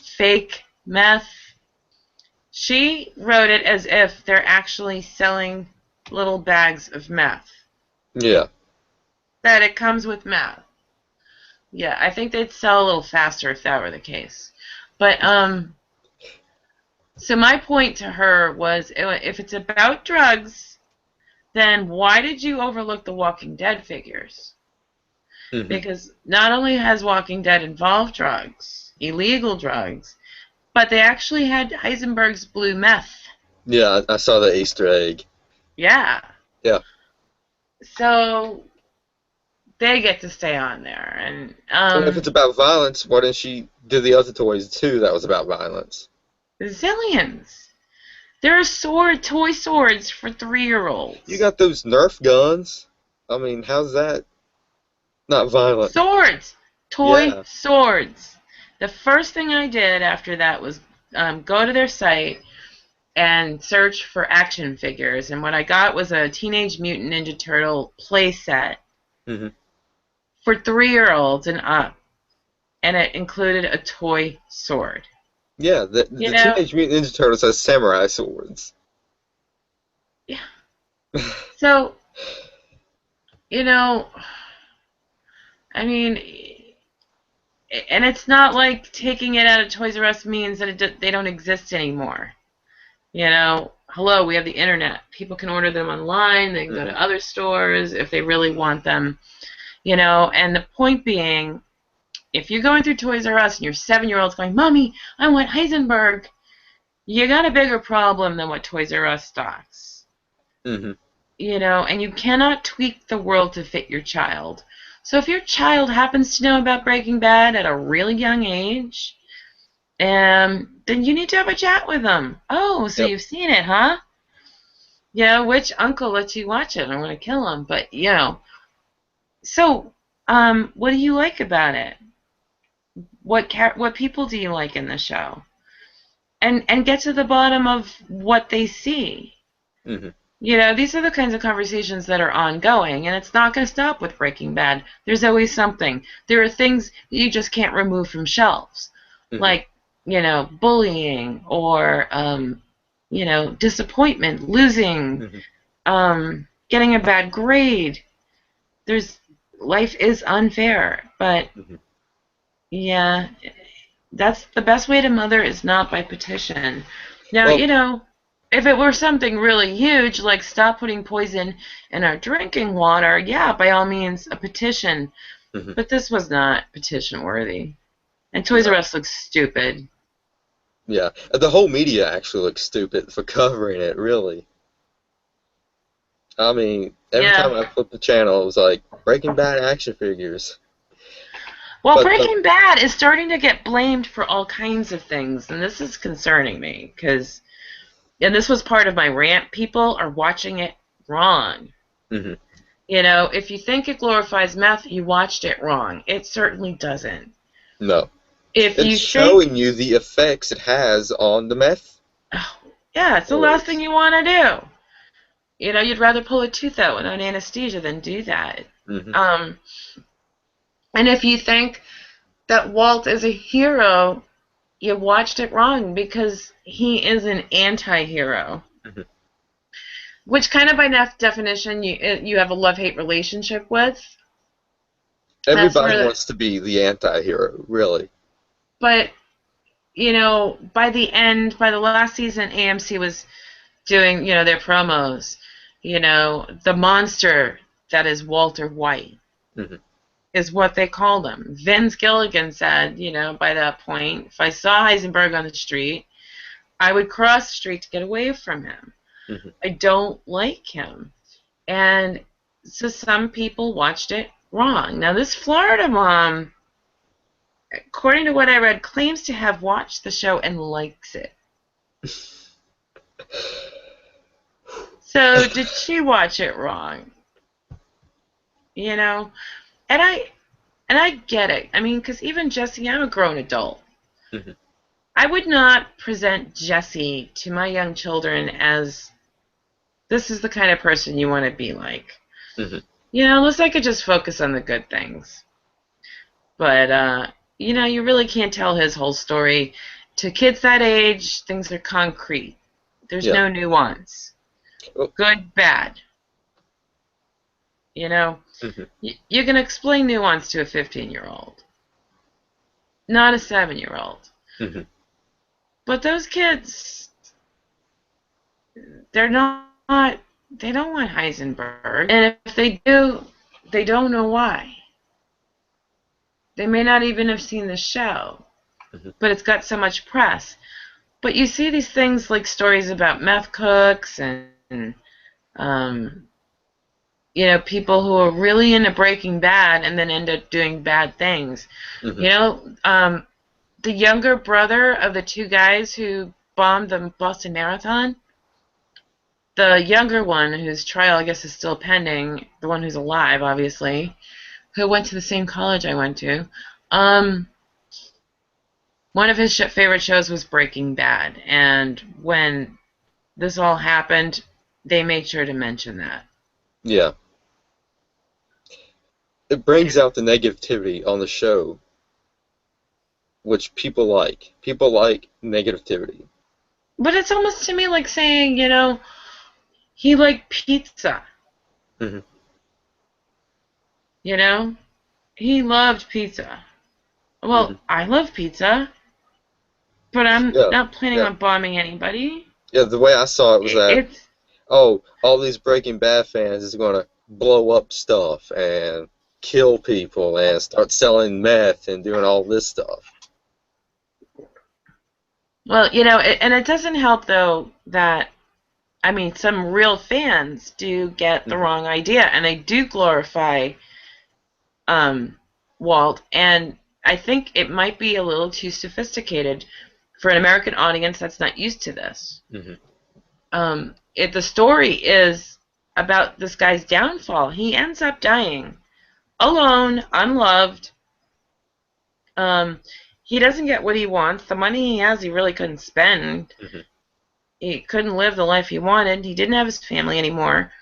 fake meth. She wrote it as if they're actually selling little bags of meth. Yeah. That it comes with meth. Yeah, I think they'd sell a little faster if that were the case. But so my point to her was, if it's about drugs, then why did you overlook the Walking Dead figures? hmm Because not only has Walking Dead involved drugs, illegal drugs, but they actually had Heisenberg's blue meth. Yeah, I saw the Easter egg. Yeah. Yeah. So they get to stay on there. And And if it's about violence, why didn't she do the other toys too that was about violence? zillions. There are toy swords for You 3-year-olds. got those Nerf guns. I mean, how's that not violent? Swords! Toy Yeah. swords. The first thing I did after that was go to their site and search for action figures. And what I got was a Teenage Mutant Ninja Turtle play set hmm for 3-year-olds and up. And it included a toy sword. Yeah, the, You the know? Teenage Mutant Ninja Turtles has samurai swords. Yeah. So, you know, I mean, and it's not like taking it out of Toys R Us means that they don't exist anymore. Hello, we have the internet. People can order them online. They can go hmm to other stores if they really want them. And the point being, if you're going through Toys R Us and your 7-year-old's going, Mommy, I want Heisenberg, you got a bigger problem than what Toys R Us stocks. hmm And you cannot tweak the world to fit your child. So if your child happens to know about Breaking Bad at a really young age, then you need to have a chat with them. Oh, so Yep. you've seen it, huh? Which uncle lets you watch it? I want to kill him, but So, what do you like about it? what people do you like in the show, and get to the bottom of what they see. Mm-hmm. These are the kinds of conversations that are ongoing, and it's not going to stop with Breaking Bad. There's always something. There are things you just can't remove from shelves, Mm-hmm. like, bullying or, disappointment, losing, Mm-hmm. getting a bad grade. Life is unfair, but Mm-hmm. yeah, that's the best way to mother is not by petition. Now, Well, if it were something really huge, like stop putting poison in our drinking water, yeah, by all means, a petition. mm-hmm. But this was not petition worthy. And Toys R No. Us looks stupid. Yeah, the whole media actually looks stupid for covering it, really. I mean, every Yeah. time I flip the channel, it was like Breaking Bad action figures. Well, But Breaking Bad is starting to get blamed for all kinds of things, and this is concerning me because, and this was part of my rant, people are watching it wrong. mhm, If you think it glorifies meth, you watched it wrong. It certainly doesn't. no, If it's you think, showing you the effects it has on the meth oh, yeah, it's the last thing boys. you want to do. You'd rather pull a tooth out without anesthesia than do that. Hmm. Um, and if you think that Walt is a hero, you watched it wrong because he is an anti-hero. Hmm. Which kind of by definition you have a love-hate relationship with. That's Everybody where, wants to be the anti-hero, really. but by the end, by the last season, AMC was doing, their promos. The monster that is Walter White Hmm. is what they called him. Vince Gilligan said, by that point, if I saw Heisenberg on the street, I would cross the street to get away from him. Hmm. I don't like him. And so some people watched it wrong. Now, this Florida mom, according to what I read, claims to have watched the show and likes it. So did she watch it wrong? You know, and I get it. I mean, because even Jesse, I'm a grown adult. Hmm. I would not present Jesse to my young children as this is the kind of person you want to be like. Hmm. Unless I could just focus on the good things. But you really can't tell his whole story. To kids that age, things are concrete. There's Yeah. no nuance. Oh, Good, bad. You know, hmm. you can explain nuance to a 15-year-old, not a 7-year-old. Hmm. But those kids, they're not, they don't want Heisenberg. And if they do, they don't know why. They may not even have seen the show, Hmm. but it's got so much press. But you see these things like stories about meth cooks and um, people who are really into Breaking Bad and then end up doing bad things. Hmm. The younger brother of the two guys who bombed the Boston Marathon, the younger one whose trial I guess is still pending, the one who's alive, obviously, who went to the same college I went to, one of his favorite shows was Breaking Bad, and when this all happened, they made sure to mention that. Yeah. It brings out the negativity on the show, which people like. People like negativity. But it's almost to me like saying, he liked pizza. Hmm. You know, he loved pizza. Hmm. Well, I love pizza, but I'm Yeah. not planning Yeah. on bombing anybody. Yeah. The way I saw it was that, It's oh, all these Breaking Bad fans is going to blow up stuff and kill people and start selling meth and doing all this stuff. well, and it doesn't help though that I mean some real fans do get the Hmm. wrong idea and they do glorify um, Walt, and I think it might be a little too sophisticated for an American audience that's not used to this. Hmm. The story is about this guy's downfall. He ends up dying alone, unloved, um, he doesn't get what he wants. The money he has, he really couldn't spend. Mhm. He couldn't live the life he wanted. He didn't have his family anymore.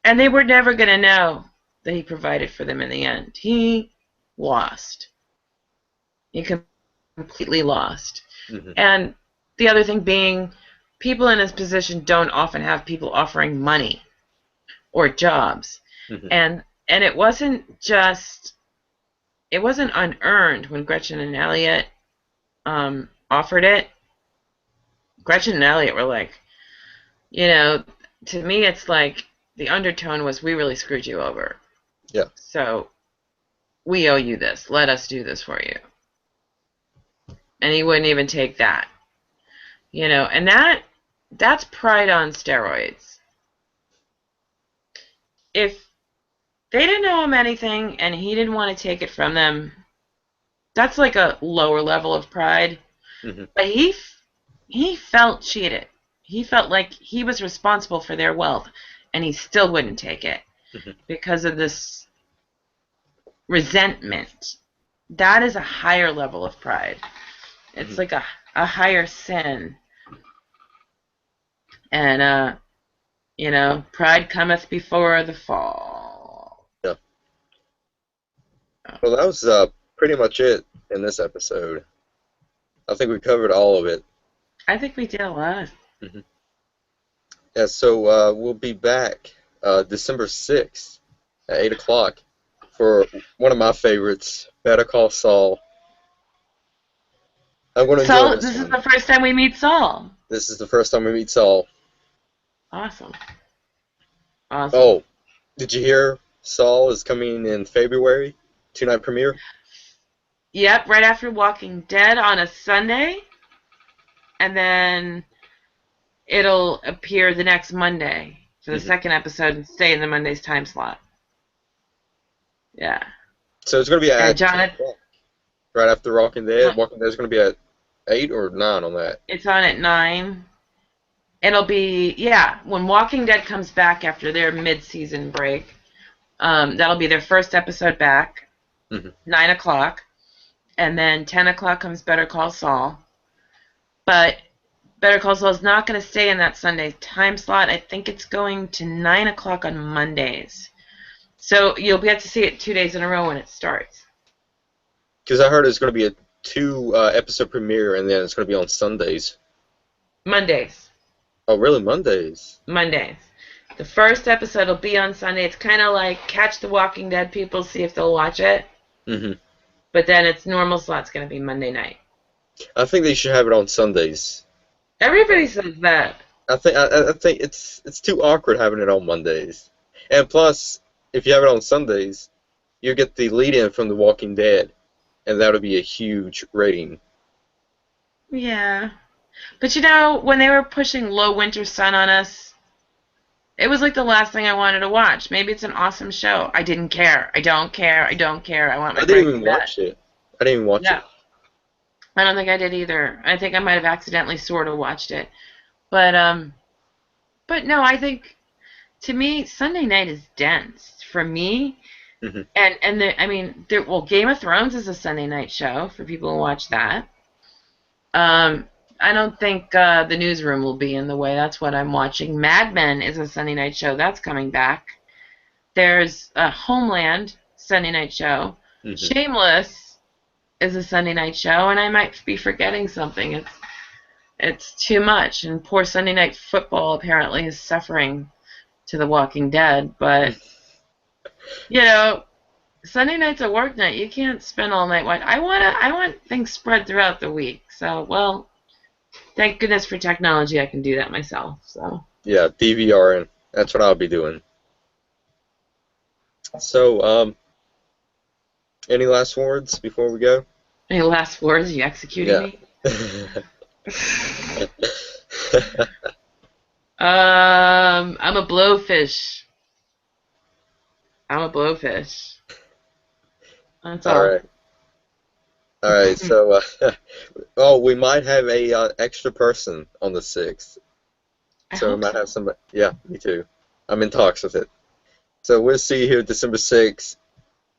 And they were never going to know that he provided for them in the end. He lost. He completely lost. Mhm. And the other thing being, people in his position don't often have people offering money or jobs. Mhm. And it wasn't unearned when Gretchen and Elliot offered it. Gretchen and Elliot were like, to me it's like the undertone was, we really screwed you over. Yeah. So we owe you this. Let us do this for you. And he wouldn't even take that. And that's pride on steroids. If they didn't owe him anything and he didn't want to take it from them, that's like a lower level of pride. Mhm. But he felt cheated. He felt like he was responsible for their wealth, and he still wouldn't take it Mhm. because of this resentment. That is a higher level of pride. It's Mhm. like a higher sin. And pride cometh before the fall. Yeah. Well, that was pretty much it in this episode. I think we covered all of it. I think we did a lot. Mhm. Yeah. So we'll be back December 6th at 8 o'clock for one of my favorites, Better Call Saul. I'm going to enjoy Saul, this this is one. the first time we meet Saul. This is the first time we meet Saul. Awesome. Awesome. Oh, did you hear Saul is coming in February? Two-night premiere? Yep, right after Walking Dead on a Sunday, and then it'll appear the next Monday for the Hmm. second episode and stay in the Monday's time slot. Yeah. So it's going to be And at 10 Jonathan, o'clock, right after Walking Dead. Walking Dead is going to be at 8 or 9 on that. it's on at 9. It'll be, yeah, when Walking Dead comes back after their mid-season break, that'll be their first episode back, Hmm. 9 o'clock, and then 10 o'clock comes Better Call Saul. But Better Call Saul is not going to stay in that Sunday time slot. I think it's going to 9 o'clock on Mondays. So you'll get to see it 2 days in a row when it starts. Because I heard it's going to be a two-episode premiere, and then it's going to be on Sundays. Mondays. Oh, really? Mondays? Mondays. The first episode will be on Sunday. It's kind of like catch the Walking Dead people, see if they'll watch it. Hmm. But then its normal slot's going to be Monday night. I think they should have it on Sundays. Everybody says that. I think it's too awkward having it on Mondays. And plus, if you have it on Sundays, you get the lead-in from The Walking Dead, and that would be a huge rating. Yeah. But when they were pushing Low Winter Sun on us, it was like the last thing I wanted to watch. Maybe it's an awesome show. I didn't care. I don't care. I don't care. I want my I didn't Breaking even Bad. watch it. I didn't even watch No, it. I don't think I did either. I think I might have accidentally sort of watched it. But no, I think to me Sunday night is dense for me. Hmm. Well, Game of Thrones is a Sunday night show for people who watch that. I don't think the Newsroom will be in the way. That's what I'm watching. Mad Men is a Sunday night show. That's coming back. There's a Homeland Sunday night show. Hmm. Shameless is a Sunday night show, and I might be forgetting something. It's too much, and poor Sunday Night Football apparently is suffering to The Walking Dead. But Sunday night's a work night. You can't spend all night watching. I want things spread throughout the week. So, well, thank goodness for technology. I can do that myself. So. Yeah, DVRing. That's what I'll be doing. So, any last words before we go? Any last words? You executing Yeah. me? I'm a blowfish. I'm a blowfish. That's All all. right. All right. So, we might have a extra person on the 6th. I So we hope might so. have somebody. Yeah, me too. I'm in talks with it. So we'll see you here December 6th.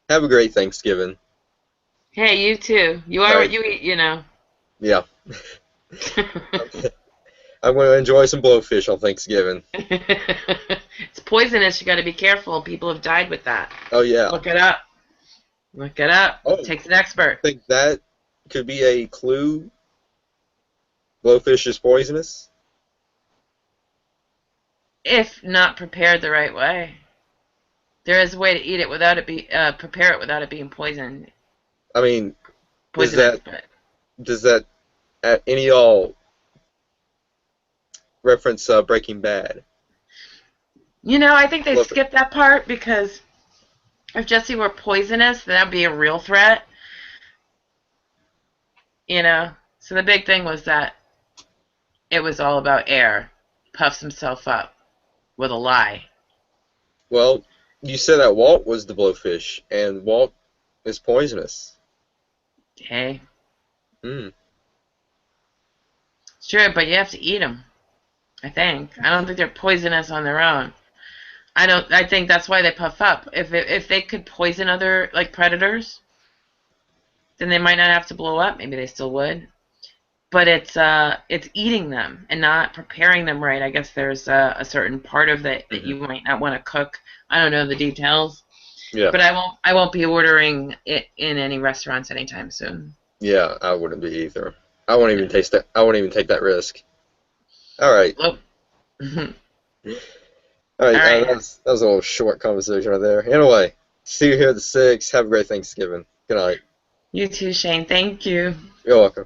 Have a great Thanksgiving. Hey, you too. You All are what right. you eat, you know. Yeah. I'm going to enjoy some blowfish on Thanksgiving. It's poisonous. You got to be careful. People have died with that. Oh yeah. Look it up. Look it up. Oh, Takes an expert. think that could be a clue. Blowfish is poisonous. If not prepared the right way. There is a way to eat it without it be prepare it without it being I mean, is poisonous. that But does that at any all reference Breaking Bad? I think they Blowfish. skipped that part because if Jesse were poisonous, then that'd be a real threat. So the big thing was that it was all about air. Puffs himself up with a lie. Well, you said that Walt was the blowfish, and Walt is poisonous. Okay, Hmm. it's true, but you have to eat them. I think. I don't think they're poisonous on their own. I don't. I think that's why they puff up. If they could poison other like predators, then they might not have to blow up. Maybe they still would. But it's eating them and not preparing them right. I guess there's a certain part of it that Hmm. you might not want to cook. I don't know the details, Yeah. but I won't be ordering it in any restaurants anytime soon. Yeah, I wouldn't be either. I won't even Yeah. taste that. I won't even take that risk. All right. Well, all All right. right. That was a little short conversation right there. Anyway, see you here at the 6. Have a great Thanksgiving. Good night. You too, Shane. Thank you. You're welcome.